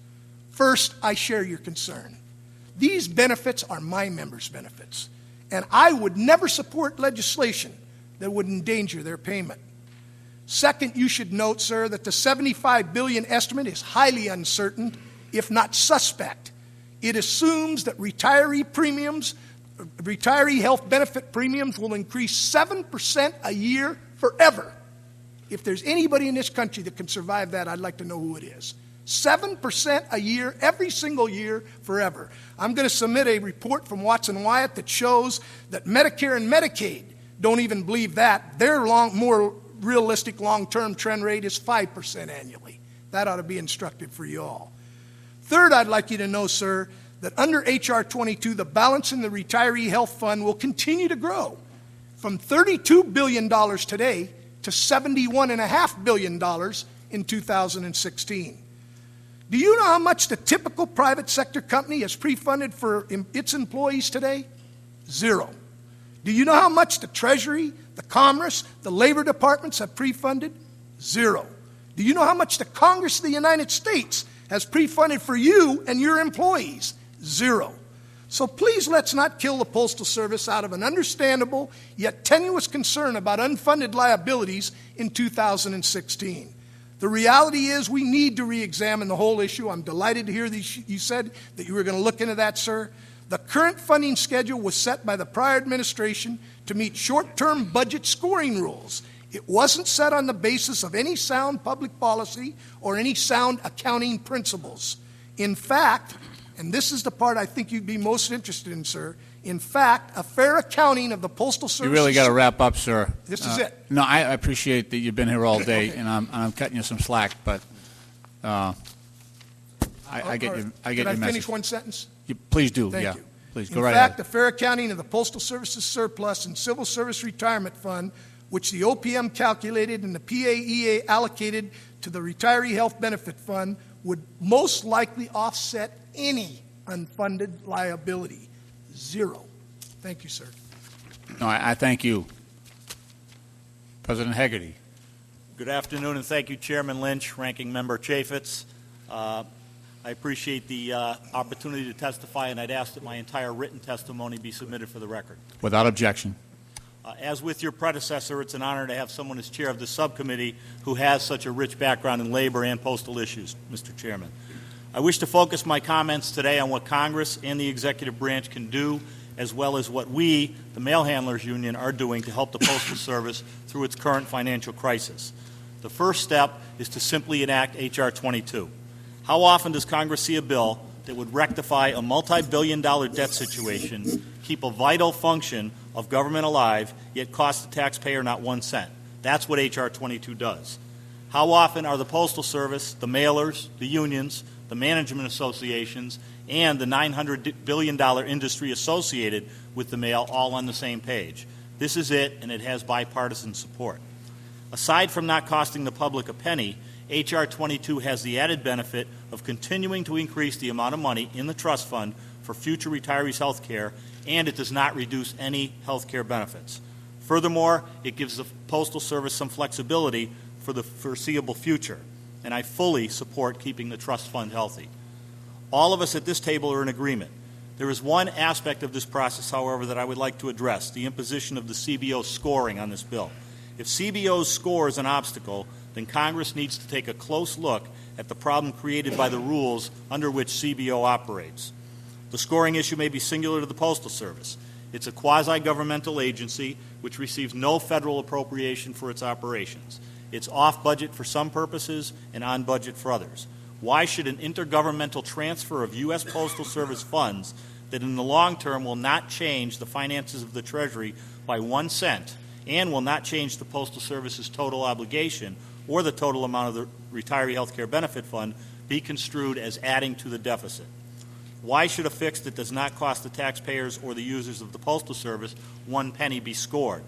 First, I share your concern. These benefits are my members' benefits, and I would never support legislation that would endanger their payment. Second, you should note, sir, that the $75 billion estimate is highly uncertain, if not suspect. It assumes that retiree health benefit premiums will increase 7% a year forever. If there's anybody in this country that can survive that, I'd like to know who it is. 7% a year, every single year, forever. I'm going to submit a report from Watson Wyatt that shows that Medicare and Medicaid don't even believe that. Their more realistic long-term trend rate is 5% annually. That ought to be instructive for you all. Third, I'd like you to know, sir, that under H.R. 22, the balance in the retiree health fund will continue to grow from $32 billion today to $71.5 billion in 2016. Do you know how much the typical private sector company has pre-funded for its employees today? Zero. Do you know how much the Treasury, the Commerce, the Labor Departments have pre-funded? Zero. Do you know how much the Congress of the United States has pre-funded for you and your employees? Zero. So please let's not kill the Postal Service out of an understandable yet tenuous concern about unfunded liabilities in 2016. The reality is we need to re-examine the whole issue. I'm delighted to hear you said that you were going to look into that, sir. The current funding schedule was set by the prior administration to meet short-term budget scoring rules. It wasn't set on the basis of any sound public policy or any sound accounting principles. In fact, and this is the part I think you'd be most interested in, sir, in fact, a fair accounting of the Postal Service... You really got to wrap up, sir. This is it. No, I appreciate that you've been here all day, Okay. and I'm cutting you some slack, but I get your Can I message. finish one sentence? Please do, Thank yeah. you. Please, go In right fact, ahead. the fair accounting of the Postal Service's surplus and Civil Service Retirement Fund, which the OPM calculated and the PAEA allocated to the Retiree Health Benefit Fund, would most likely offset any unfunded liability. Zero. Thank you, sir. No, I thank you. President Hegarty. Good afternoon, and thank you, Chairman Lynch, Ranking Member Chaffetz. I appreciate the opportunity to testify, and I'd ask that my entire written testimony be submitted for the record. Without objection. As with your predecessor, it's an honor to have someone as chair of the subcommittee who has such a rich background in labor and postal issues, Mr. Chairman. I wish to focus my comments today on what Congress and the executive branch can do, as well as what we, the Mail Handlers Union, are doing to help the Postal Service through its current financial crisis. The first step is to simply enact H.R. 22. How often does Congress see a bill that would rectify a multi-billion-dollar debt situation, keep a vital function of government alive, yet cost the taxpayer not 1 cent? That's what H.R. 22 does. How often are the Postal Service, the mailers, the unions, the management associations, and the $900 billion industry associated with the mail all on the same page? This is it, and it has bipartisan support. Aside from not costing the public a penny, H.R. 22 has the added benefit of continuing to increase the amount of money in the trust fund for future retirees' health care, and it does not reduce any health care benefits. Furthermore, it gives the Postal Service some flexibility for the foreseeable future, and I fully support keeping the trust fund healthy. All of us at this table are in agreement. There is one aspect of this process, however, that I would like to address, the imposition of the CBO scoring on this bill. If CBO's score is an obstacle, then Congress needs to take a close look at the problem created by the rules under which CBO operates. The scoring issue may be singular to the Postal Service. It's a quasi-governmental agency which receives no federal appropriation for its operations. It's off-budget for some purposes and on-budget for others. Why should an intergovernmental transfer of U.S. Postal Service funds that in the long term will not change the finances of the Treasury by 1 cent and will not change the Postal Service's total obligation or the total amount of the Retiree Health Care Benefit Fund be construed as adding to the deficit? Why should a fix that does not cost the taxpayers or the users of the Postal Service 1 penny be scored?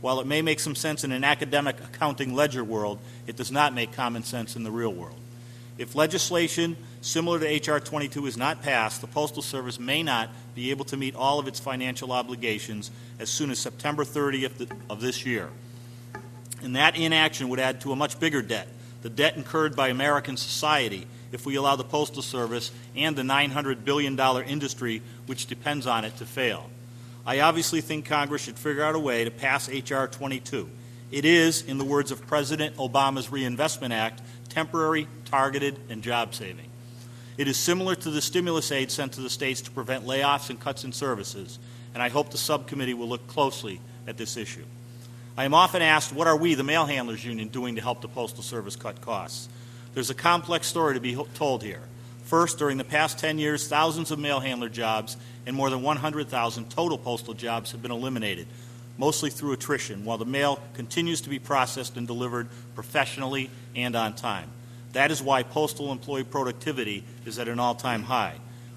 while it may make some sense in an academic accounting ledger world, it does not make common sense in the real world. If legislation similar to H.R. 22 is not passed, the Postal Service may not be able to meet all of its financial obligations as soon as September 30th of this year. And that inaction would add to a much bigger debt, the debt incurred by American society if we allow the Postal Service and the $900 billion industry which depends on it to fail. I obviously think Congress should figure out a way to pass H.R. 22. It is, in the words of President Obama's Reinvestment Act, temporary, targeted, and job-saving. It is similar to the stimulus aid sent to the states to prevent layoffs and cuts in services, and I hope the subcommittee will look closely at this issue. I am often asked, what are we, the Mail Handlers Union, doing to help the Postal Service cut costs? There's a complex story to be told here. First, during the past 10 years, thousands of mail handler jobs and more than 100,000 total postal jobs have been eliminated, mostly through attrition, while the mail continues to be processed and delivered professionally and on time. That is why postal employee productivity is at an all-time high.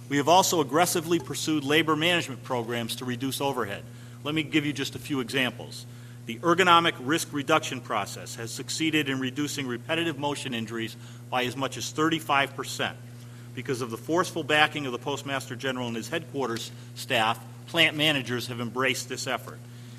We have also aggressively pursued labor management programs to reduce overhead. Let me give you just a few examples. The ergonomic risk reduction process has succeeded in reducing repetitive motion injuries by as much as 35%. Because of the forceful backing of the Postmaster General and his headquarters staff, plant managers have embraced this effort.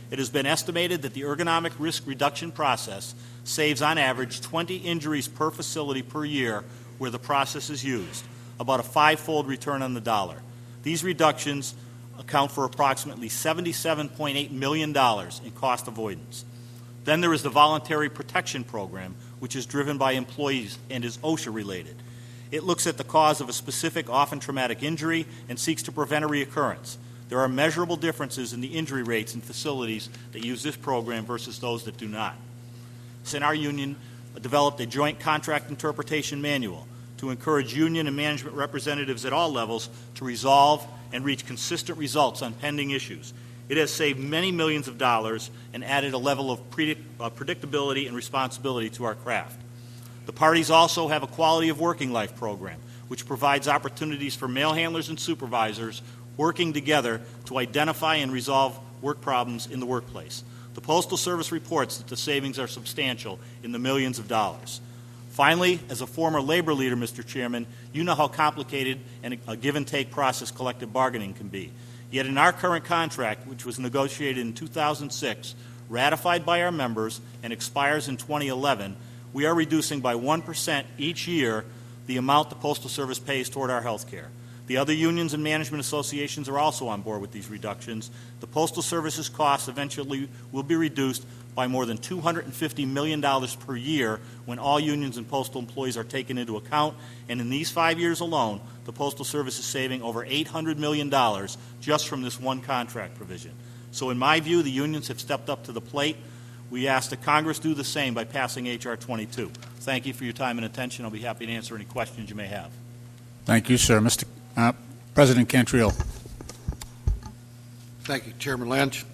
It has been estimated that the ergonomic risk reduction process saves on average 20 injuries per facility per year where the process is used, about a five-fold return on the dollar. These reductions account for approximately $77.8 million in cost avoidance. Then there is the Voluntary Protection Program, which is driven by employees and is OSHA-related. It looks at the cause of a specific, often traumatic injury and seeks to prevent a reoccurrence. There are measurable differences in the injury rates in facilities that use this program versus those that do not. Our union developed a joint contract interpretation manual to encourage union and management representatives at all levels to resolve and reach consistent results on pending issues. It has saved many millions of dollars and added a level of predictability and responsibility to our craft. The parties also have a quality of working life program, which provides opportunities for mail handlers and supervisors working together to identify and resolve work problems in the workplace. The Postal Service reports that the savings are substantial in the millions of dollars. Finally, as a former labor leader, Mr. Chairman, you know how complicated and a give-and-take process collective bargaining can be. Yet in our current contract, which was negotiated in 2006, ratified by our members, and expires in 2011, we are reducing by 1% each year the amount the Postal Service pays toward our health care. The other unions and management associations are also on board with these reductions. The Postal Service's costs eventually will be reduced by more than $250 million per year when all unions and postal employees are taken into account. And in these 5 years alone, the Postal Service is saving over $800 million just from this one contract provision. So in my view, the unions have stepped up to the plate. We ask that Congress do the same by passing H.R. 22. Thank you for your time and attention. I'll be happy to answer any questions you may have. Thank you, sir. President Cantrill. Thank you, Chairman Lynch.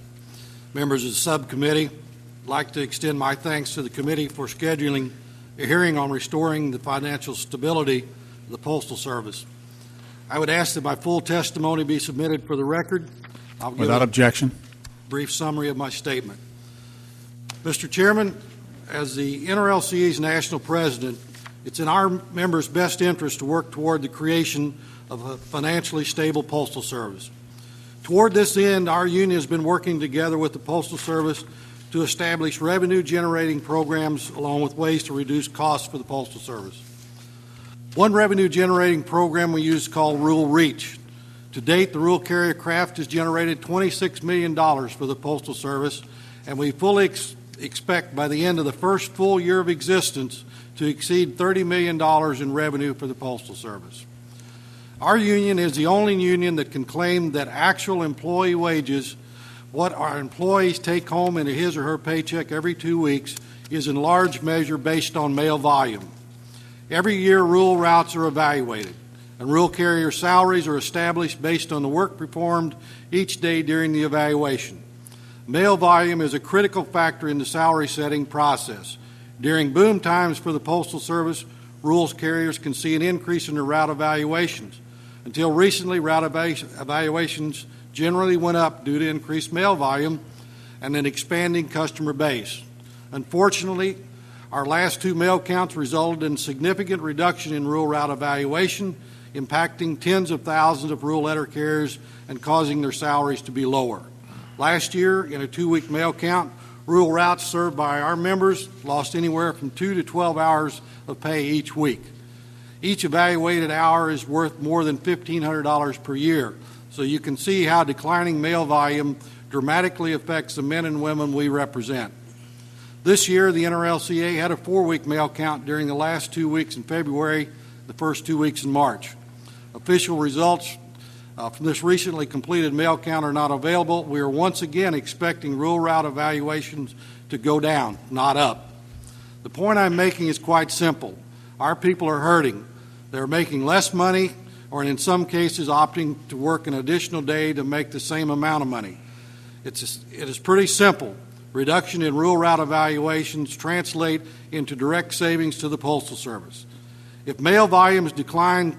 Members of the subcommittee, I'd like to extend my thanks to the committee for scheduling a hearing on restoring the financial stability of the Postal Service. I would ask that my full testimony be submitted for the record. I'll give Without objection. a brief summary of my statement. Mr. Chairman, as the NRLCA's national president, it's in our members' best interest to work toward the creation of a financially stable Postal Service. Toward this end, our union has been working together with the Postal Service to establish revenue-generating programs along with ways to reduce costs for the Postal Service. One revenue-generating program we use is called Rural Reach. To date, the rural carrier craft has generated $26 million for the Postal Service, and we fully expect by the end of the first full year of existence to exceed $30 million in revenue for the Postal Service. Our union is the only union that can claim that actual employee wages, what our employees take home into his or her paycheck every 2 weeks, is in large measure based on mail volume. Every year, rural routes are evaluated, and rural carrier salaries are established based on the work performed each day during the evaluation. Mail volume is a critical factor in the salary setting process. During boom times for the Postal Service, rural carriers can see an increase in their route evaluations. Until recently, route evaluations generally went up due to increased mail volume, and an expanding customer base. Unfortunately, our last two mail counts resulted in significant reduction in rural route evaluation, impacting tens of thousands of rural letter carriers and causing their salaries to be lower. Last year, in a 2-week mail count, rural routes served by our members lost anywhere from 2 to 12 hours of pay each week. Each evaluated hour is worth more than $1,500 per year, so you can see how declining mail volume dramatically affects the men and women we represent. This year, the NRLCA had a 4-week mail count during the last 2 weeks in February, the first 2 weeks in March. Official results from this recently completed mail count are not available. We are once again expecting rural route evaluations to go down, not up. The point I'm making is quite simple. Our people are hurting. They're making less money, or in some cases opting to work an additional day to make the same amount of money. It is pretty simple. Reduction in rural route evaluations translate into direct savings to the Postal Service. If mail volumes decline,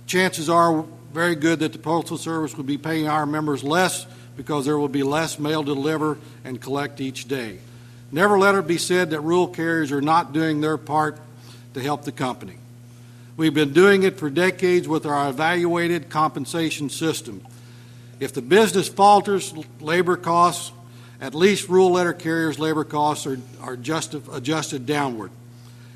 chances are very good that the Postal Service will be paying our members less because there will be less mail to deliver and collect each day. Never let it be said that rural carriers are not doing their part to help the company. We've been doing it for decades with our evaluated compensation system. If the business falters, labor costs, at least rural letter carriers' labor costs are adjusted downward.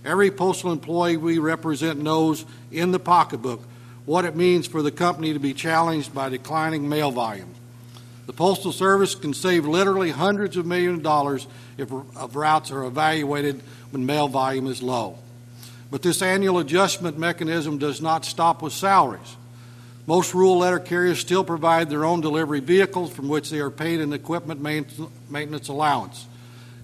Every postal employee we represent knows in the pocketbook what it means for the company to be challenged by declining mail volume. The Postal Service can save literally hundreds of millions of dollars if routes are evaluated when mail volume is low. But this annual adjustment mechanism does not stop with salaries. Most rural letter carriers still provide their own delivery vehicles from which they are paid an equipment maintenance allowance.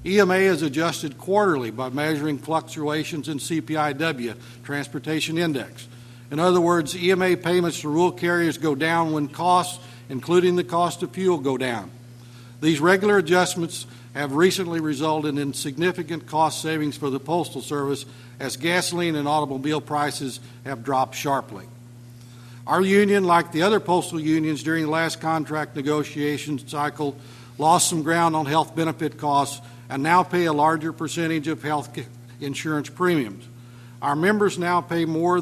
EMA is adjusted quarterly by measuring fluctuations in CPIW, Transportation Index. In other words, EMA payments to rural carriers go down when costs, including the cost of fuel, go down. These regular adjustments have recently resulted in significant cost savings for the Postal Service as gasoline and automobile prices have dropped sharply. Our union, like the other postal unions during the last contract negotiation cycle, lost some ground on health benefit costs and now pay a larger percentage of health insurance premiums. Our members now pay more,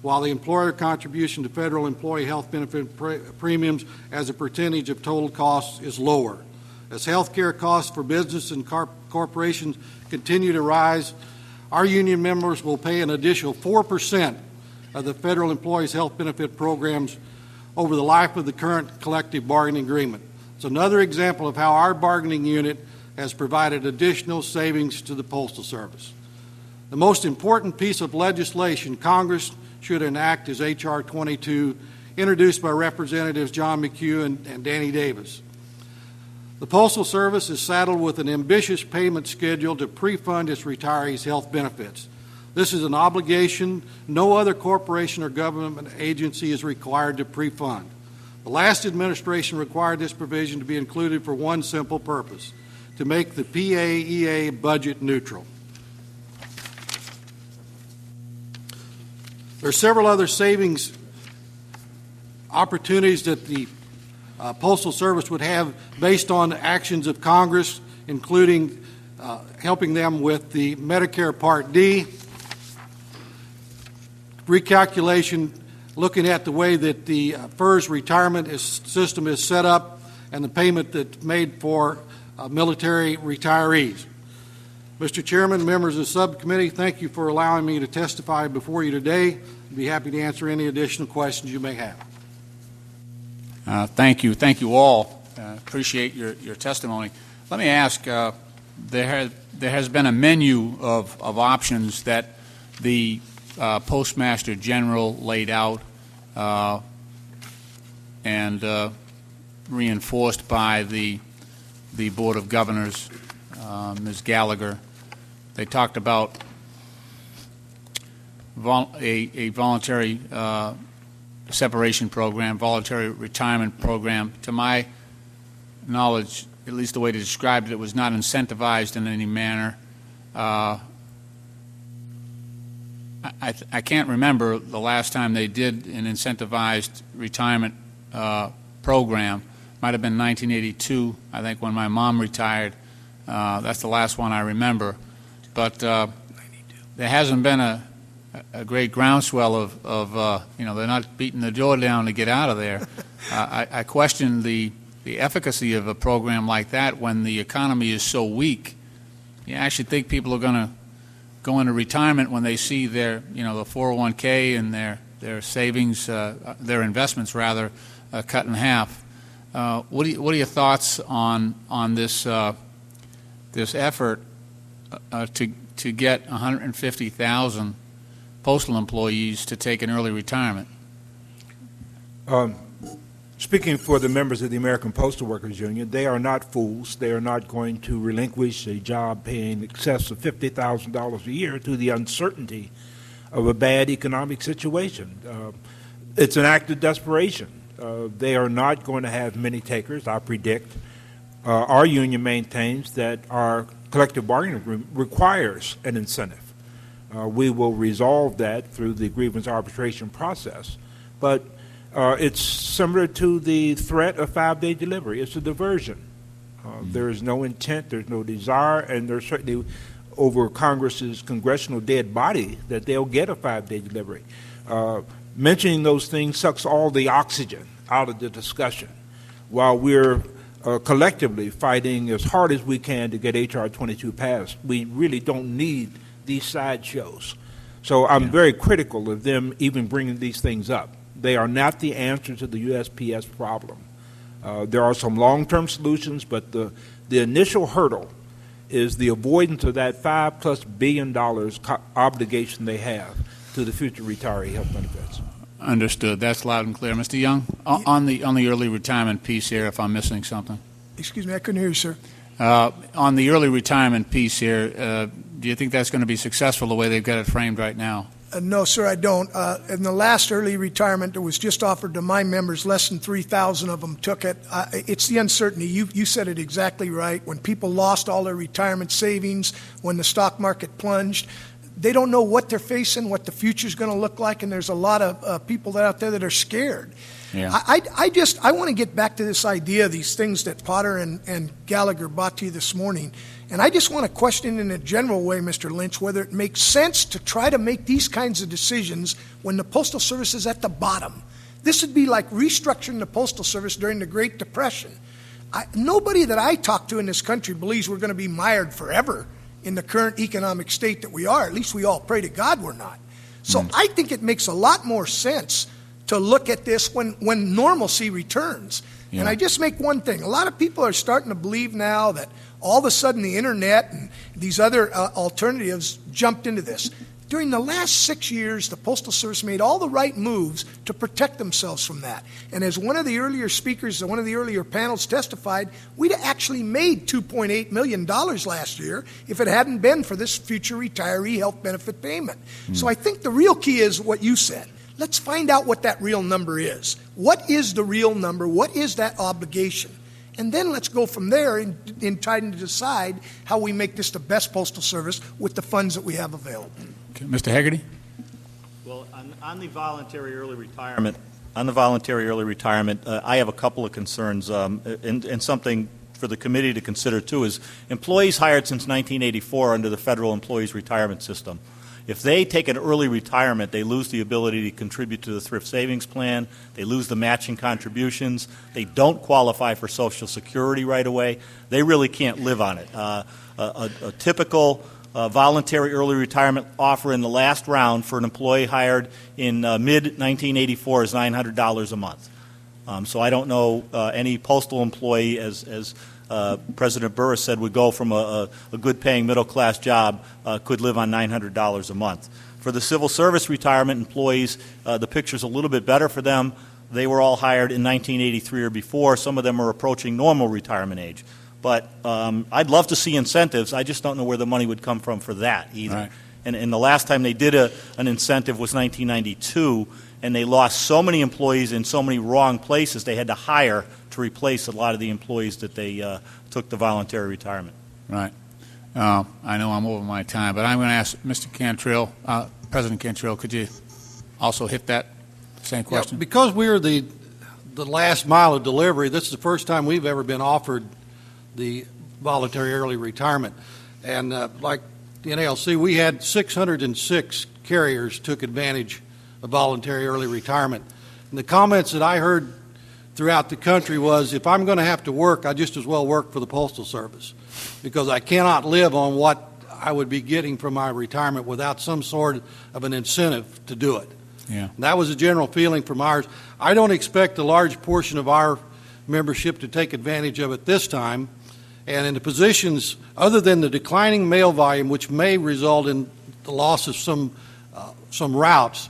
while the employer contribution to federal employee health benefit premiums as a percentage of total costs is lower. As health care costs for business and corporations continue to rise, our union members will pay an additional 4% of the federal employees' health benefit programs over the life of the current collective bargaining agreement. It's another example of how our bargaining unit has provided additional savings to the Postal Service. The most important piece of legislation Congress should enact is H.R. 22, introduced by Representatives John McHugh and Danny Davis. The Postal Service is saddled with an ambitious payment schedule to pre-fund its retirees' health benefits. This is an obligation no other corporation or government agency is required to pre-fund. The last administration required this provision to be included for one simple purpose: to make the PAEA budget neutral. There are several other savings opportunities that the Postal Service would have based on actions of Congress, including helping them with the Medicare Part D, recalculation, looking at the way that the FERS retirement system is set up and the payment that's made for military retirees. Mr. Chairman, members of the subcommittee, thank you for allowing me to testify before you today. I'd be happy to answer any additional questions you may have. Thank you. Thank you all. Appreciate your testimony. Let me ask, there has been a menu of options that the Postmaster General laid out and reinforced by the Board of Governors, Ms. Gallagher. They talked about a voluntary separation program, voluntary retirement program. To my knowledge, at least the way to describe it, it was not incentivized in any manner. I can't remember the last time they did an incentivized retirement program. might have been 1982, I think, when my mom retired. That's the last one I remember. But there hasn't been a great groundswell of they're not beating the door down to get out of there. I question the efficacy of a program like that when the economy is so weak. You actually think people are going to go into retirement when they see their, the 401k and their savings, their investments rather, cut in half. What are your thoughts on this this effort to get 150,000 postal employees to take an early retirement? Speaking for the members of the American Postal Workers Union, they are not fools. They are not going to relinquish a job paying excess of $50,000 a year to the uncertainty of a bad economic situation. It's an act of desperation. They are not going to have many takers, I predict. Our union maintains that our collective bargaining agreement requires an incentive. We will resolve that through the grievance arbitration process. But it's similar to the threat of 5-day delivery. It's a diversion. There is no intent, there's no desire, and there's certainly over Congress's congressional dead body that they'll get a 5-day delivery. Mentioning those things sucks all the oxygen out of the discussion while we're collectively fighting as hard as we can to get H.R. 22 passed. We really don't need these sideshows. So I'm very critical of them even bringing these things up. They are not the answer to the USPS problem. There are some long-term solutions, but the initial hurdle is the avoidance of that $5+ billion obligation they have to the future retiree health benefits. Understood. That's loud and clear. Mr. Young, on the early retirement piece here, if I'm missing something. Excuse me, I couldn't hear you, sir. On the early retirement piece here, do you think that's going to be successful the way they've got it framed right now? No, sir, I don't. In the last early retirement that was just offered to my members, less than 3,000 of them took it. It's the uncertainty. You said it exactly right. When people lost all their retirement savings, when the stock market plunged, they don't know what they're facing, what the future's going to look like, and there's a lot of people out there that are scared. Yeah. I want to get back to this idea, these things that Potter and Gallagher brought to you this morning. And I just want to question in a general way, Mr. Lynch, whether it makes sense to try to make these kinds of decisions when the Postal Service is at the bottom. This would be like restructuring the Postal Service during the Great Depression. Nobody that I talk to in this country believes we're going to be mired forever in the current economic state that we are. At least we all pray to God we're not. So I think it makes a lot more sense to look at this when normalcy returns. Yeah. And I just make one thing. A lot of people are starting to believe now that all of a sudden the internet and these other alternatives jumped into this. During the last 6 years, the Postal Service made all the right moves to protect themselves from that. And as one of the earlier speakers, one of the earlier panels testified, we'd actually made $2.8 million last year if it hadn't been for this future retiree health benefit payment. So I think the real key is what you said. Let's find out what that real number is. What is the real number? What is that obligation? And then let's go from there in trying to decide how we make this the best postal service with the funds that we have available. Okay. Mr. Hegarty? Well, on the voluntary early retirement, I have a couple of concerns, and something for the committee to consider too is employees hired since 1984 under the federal employees retirement system. If they take an early retirement, they lose the ability to contribute to the thrift savings plan. They lose the matching contributions. They don't qualify for Social Security right away. They really can't live on it. A typical voluntary early retirement offer in the last round for an employee hired in mid-1984 is $900 a month. So I don't know any postal employee, as President Burris said, would go from a good-paying middle-class job, could live on $900 a month. For the civil service retirement employees, the picture's a little bit better for them. They were all hired in 1983 or before. Some of them are approaching normal retirement age. But I'd love to see incentives. I just don't know where the money would come from for that either. Right. And the last time they did an incentive was 1992, and they lost so many employees in so many wrong places they had to hire to replace a lot of the employees that they took the voluntary retirement. Right. I know I'm over my time, but I'm going to ask Mr. Cantrill, President Cantrill, could you also hit that same question? Yeah, because we're the the last mile of delivery, this is the first time we've ever been offered the voluntary early retirement. And like the NALC, we had 606 carriers took advantage of voluntary early retirement. And the comments that I heard throughout the country was, if I'm going to have to work, I just as well work for the Postal Service, because I cannot live on what I would be getting from my retirement without some sort of an incentive to do it. Yeah. And that was a general feeling from ours. I don't expect a large portion of our membership to take advantage of it this time. And in the positions, other than the declining mail volume, which may result in the loss of some routes,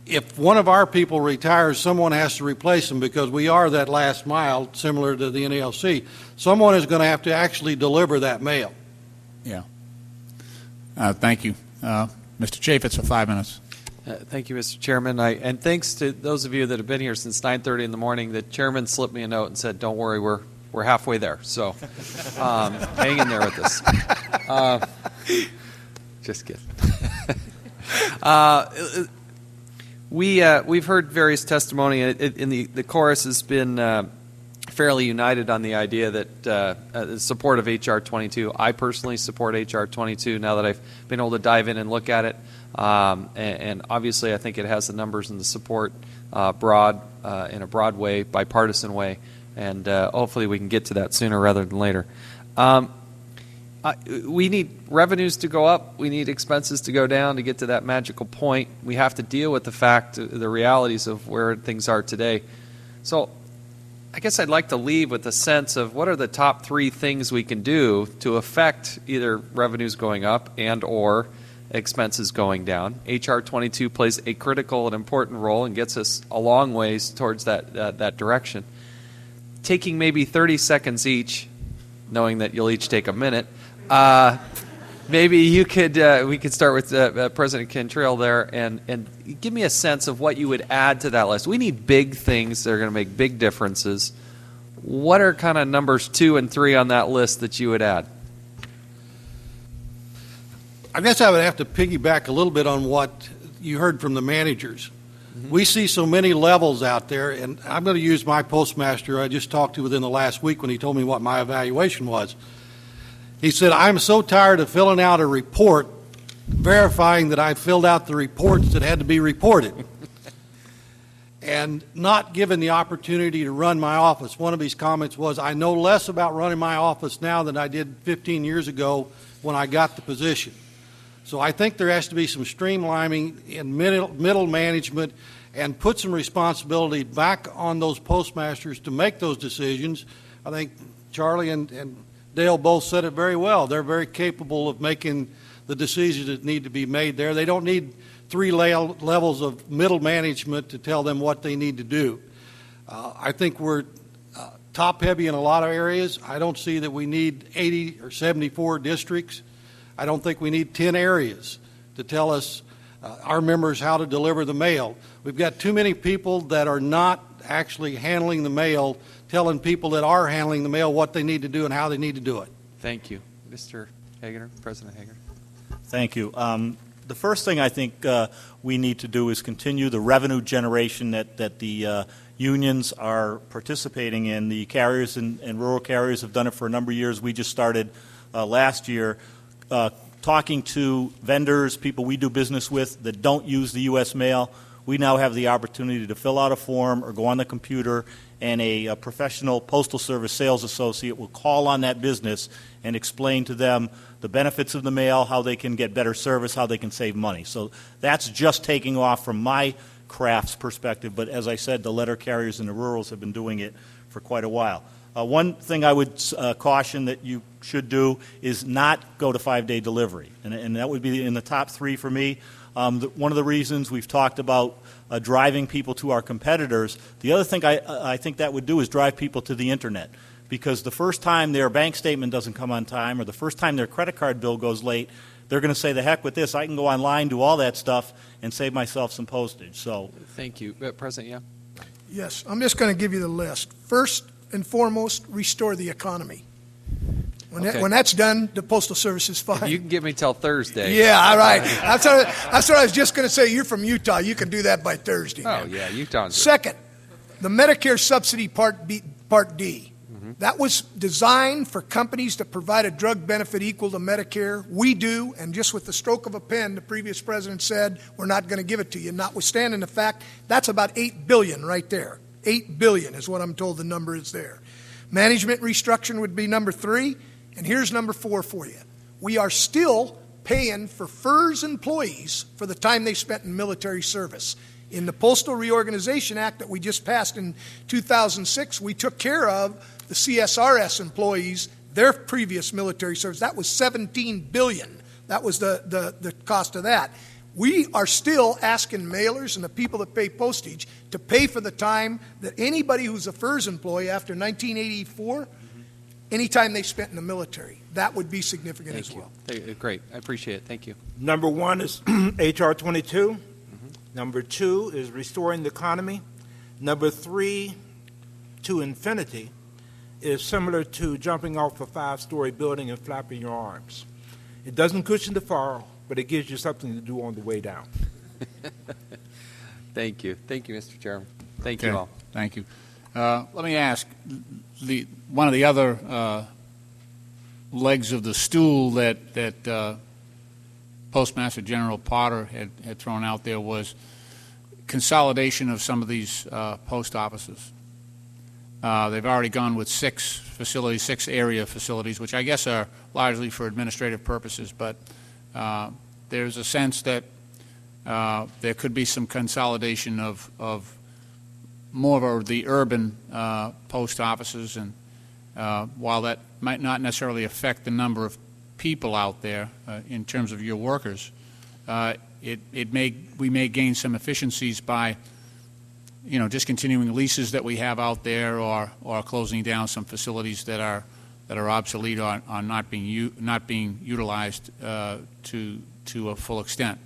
if one of our people retires, someone has to replace them, because we are that last mile, similar to the NALC. Someone is going to have to actually deliver that mail. Yeah. Thank you. Mr. Chaffetz for 5 minutes. Thank you, Mr. Chairman. And thanks to those of you that have been here since 9:30 in the morning. The chairman slipped me a note and said, "Don't worry, we're halfway there." So hang in there with us. Just kidding. We've heard various testimony, and the chorus has been fairly united on the idea that support of H.R. 22. I personally support H.R. 22 now that I've been able to dive in and look at it. And obviously I think it has the numbers and the support in a broad way, bipartisan way, and hopefully we can get to that sooner rather than later. We need revenues to go up. We need expenses to go down to get to that magical point. We have to deal with the realities of where things are today. So I guess I'd like to leave with a sense of what are the top 3 things we can do to affect either revenues going up and or expenses going down. H.R. 22 plays a critical and important role and gets us a long ways towards that direction. Taking maybe 30 seconds each, knowing that you'll each take a minute, maybe we could start with President Cantrell there and give me a sense of what you would add to that list. We need big things that are going to make big differences. What are kind of numbers 2 and 3 on that list that you would add? I guess I would have to piggyback a little bit on what you heard from the managers. Mm-hmm. We see so many levels out there, and I'm going to use my postmaster I just talked to within the last week when he told me what my evaluation was. He said, "I'm so tired of filling out a report, verifying that I filled out the reports that had to be reported, and not given the opportunity to run my office." One of his comments was, "I know less about running my office now than I did 15 years ago when I got the position." So I think there has to be some streamlining in middle management and put some responsibility back on those postmasters to make those decisions. I think Charlie and Dale both said it very well. They're very capable of making the decisions that need to be made there. They don't need 3 levels of middle management to tell them what they need to do. I think we're top-heavy in a lot of areas. I don't see that we need 80 or 74 districts. I don't think we need 10 areas to tell us, our members, how to deliver the mail. We've got too many people that are not actually handling the mail, telling people that are handling the mail what they need to do and how they need to do it. Thank you. Mr. Hagener, President Hagener. Thank you. The first thing I think we need to do is continue the revenue generation that the unions are participating in. The carriers and rural carriers have done it for a number of years. We just started last year talking to vendors, people we do business with that don't use the U.S. mail. We now have the opportunity to fill out a form or go on the computer, and a professional Postal Service sales associate will call on that business and explain to them the benefits of the mail, how they can get better service, how they can save money. So that's just taking off from my craft's perspective, but as I said, the letter carriers and the rurals have been doing it for quite a while. One thing I would caution that you should do is not go to 5-day delivery, and that would be in the top 3 for me. One of the reasons we've talked about driving people to our competitors, the other thing I think that would do is drive people to the Internet, because the first time their bank statement doesn't come on time or the first time their credit card bill goes late, they're going to say, the heck with this, I can go online, do all that stuff, and save myself some postage. So, thank you. President, yeah? Yes, I'm just going to give you the list. First and foremost, restore the economy. When that's done, the Postal Service is fine. You can give me till Thursday. Yeah, all right. That's what I was just going to say. You're from Utah. You can do that by Thursday. Oh, yeah, Utah's Second, The Medicare subsidy Part D. That was designed for companies to provide a drug benefit equal to Medicare. We do, and just with the stroke of a pen, the previous president said, we're not going to give it to you, notwithstanding the fact that's about $8 billion right there. $8 billion is what I'm told the number is there. Management restructuring would be number 3, and here's number 4 for you. We are still paying for FERS employees for the time they spent in military service. In the Postal Reorganization Act that we just passed in 2006, we took care of the CSRS employees, their previous military service. That was $17 billion. That was the cost of that. We are still asking mailers and the people that pay postage to pay for the time that anybody who's a FERS employee after 1984, any time they spent in the military. That would be significant as well. Great. I appreciate it. Thank you. Number 1 is H.R. 22. Number 2 is restoring the economy. Number 3, to infinity, is similar to jumping off a 5-story building and flapping your arms. It doesn't cushion the fall, but it gives you something to do on the way down. Thank you. Thank you, Mr. Chairman. Thank you all. Thank you. Let me ask, one of the other legs of the stool that Postmaster General Potter had thrown out there was consolidation of some of these post offices. They've already gone with 6 area facilities, which I guess are largely for administrative purposes, but there's a sense that there could be some consolidation of more of the urban post offices, and while that might not necessarily affect the number of people out there in terms of your workers, we may gain some efficiencies by discontinuing leases that we have out there, or closing down some facilities that are obsolete or are not being utilized to a full extent.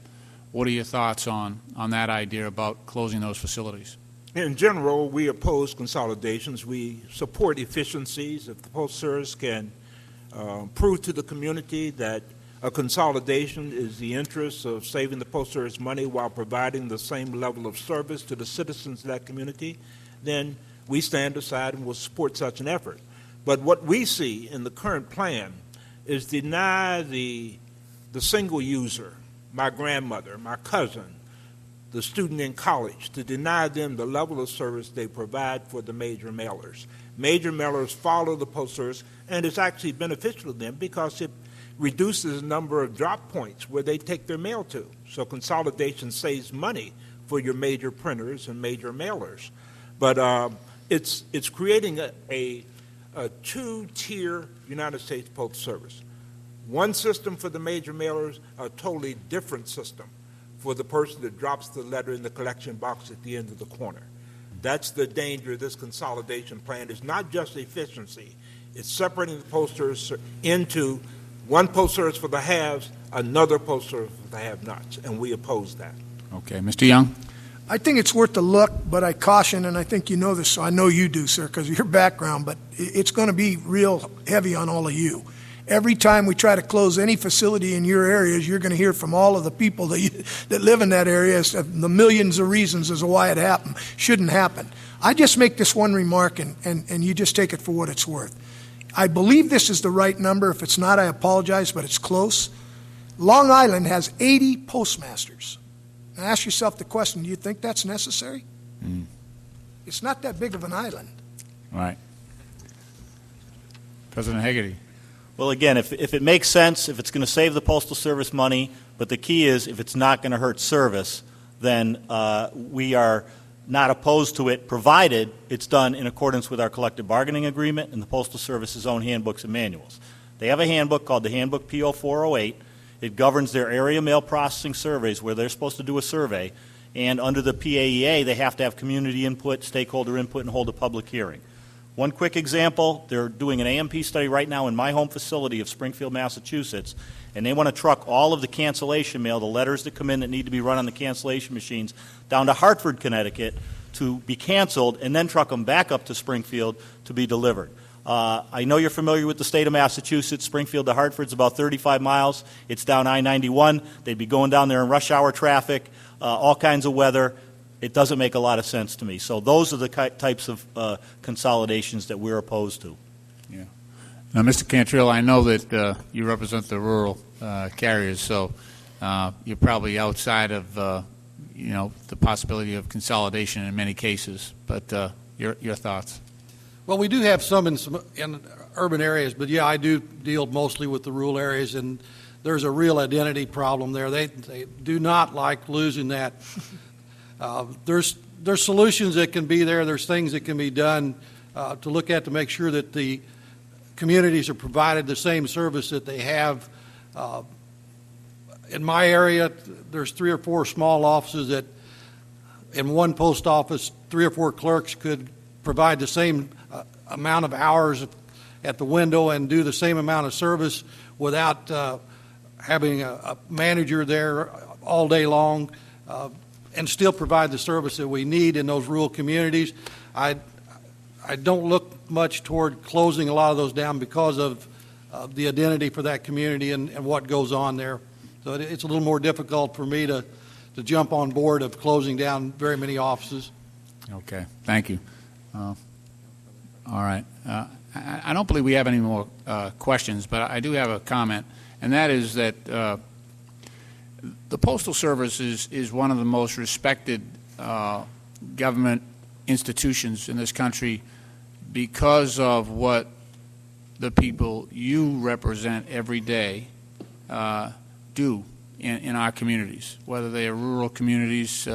What are your thoughts on that idea about closing those facilities? In general, we oppose consolidations. We support efficiencies. If the Postal Service can prove to the community that a consolidation is the interest of saving the Postal Service money while providing the same level of service to the citizens of that community, then we stand aside and will support such an effort. But what we see in the current plan is deny the single user, my grandmother, my cousin, the student in college, to deny them the level of service they provide for the major mailers. Major mailers follow the Postal Service, and it's actually beneficial to them because it reduces the number of drop points where they take their mail to. So consolidation saves money for your major printers and major mailers. But it's creating a 2-tier United States Postal Service. One system for the major mailers, a totally different system for the person that drops the letter in the collection box at the end of the corner. That's the danger of this consolidation plan. It's not just efficiency. It's separating the Postal Service into one Postal Service for the haves, another Postal Service for the have-nots, and we oppose that. Okay. Mr. Young? I think it's worth a look, but I caution, and I think you know this, so I know you do, sir, because of your background, but it's going to be real heavy on all of you. Every time we try to close any facility in your areas, you're going to hear from all of the people that live in that area as to the millions of reasons as to why it happened. Shouldn't happen. I just make this one remark, and you just take it for what it's worth. I believe this is the right number. If it's not, I apologize, but it's close. Long Island has 80 postmasters. Now ask yourself the question, do you think that's necessary? It's not that big of an island. Right. President Hagerty. Well, again, if it makes sense, if it's going to save the Postal Service money, but the key is if it's not going to hurt service, then we are not opposed to it, provided it's done in accordance with our collective bargaining agreement and the Postal Service's own handbooks and manuals. They have a handbook called the Handbook PO 408. It governs their area mail processing surveys where they're supposed to do a survey, and under the PAEA, they have to have community input, stakeholder input, and hold a public hearing. One quick example, they're doing an AMP study right now in my home facility of Springfield, Massachusetts, and they want to truck all of the cancellation mail, the letters that come in that need to be run on the cancellation machines, down to Hartford, Connecticut to be canceled, and then truck them back up to Springfield to be delivered. I know you're familiar with the state of Massachusetts. Springfield to Hartford's about 35 miles. It's down I-91. They'd be going down there in rush hour traffic, all kinds of weather. it doesn't make a lot of sense to me. So those are the types of consolidations that we're opposed to. Yeah. Now, Mr. Cantrill, I know that you represent the rural carriers, so you're probably outside of the possibility of consolidation in many cases. But your thoughts? Well, we do have some in urban areas, but yeah, I do deal mostly with the rural areas, and there's a real identity problem there. They do not like losing that. There's solutions that can be there. There's things that can be done to look at to make sure that the communities are provided the same service that they have. In my area, there's 3 or 4 small offices that, in one post office, 3 or 4 clerks could provide the same amount of hours at the window and do the same amount of service without having a manager there all day long, and still provide the service that we need in those rural communities. I don't look much toward closing a lot of those down because of the identity for that community and what goes on there. So it's a little more difficult for me to jump on board of closing down very many offices. Okay, thank you. All right. I don't believe we have any more questions, but I do have a comment, and that is that the Postal Service is one of the most respected government institutions in this country because of what the people you represent every day do in our communities, whether they are rural communities.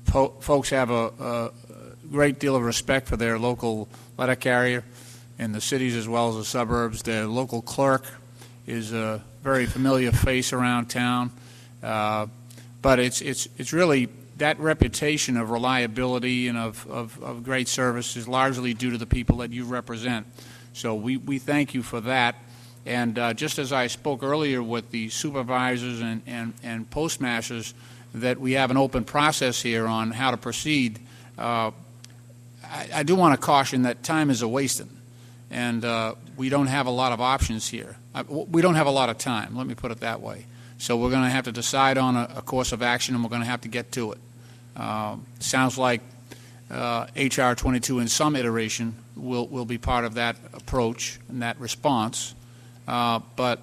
Folks have a great deal of respect for their local letter carrier in the cities as well as the suburbs. Their local clerk is a very familiar face around town, but it's really that reputation of reliability and of great service is largely due to the people that you represent. So we thank you for that. And just as I spoke earlier with the supervisors and postmasters, that we have an open process here on how to proceed, I do want to caution that time is a-wasting, and we don't have a lot of options here. We don't have a lot of time, let me put it that way. So we're going to have to decide on a course of action, and we're going to have to get to it. Sounds like H.R. 22 in some iteration will be part of that approach and that response. But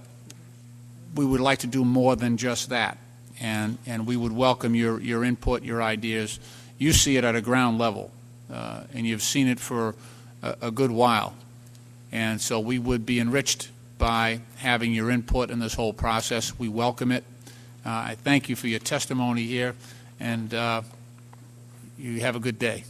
we would like to do more than just that, and we would welcome your input, your ideas. You see it at a ground level, and you've seen it for a good while, and so we would be enriched by having your input in this whole process. We welcome it. I thank you for your testimony here, and you have a good day.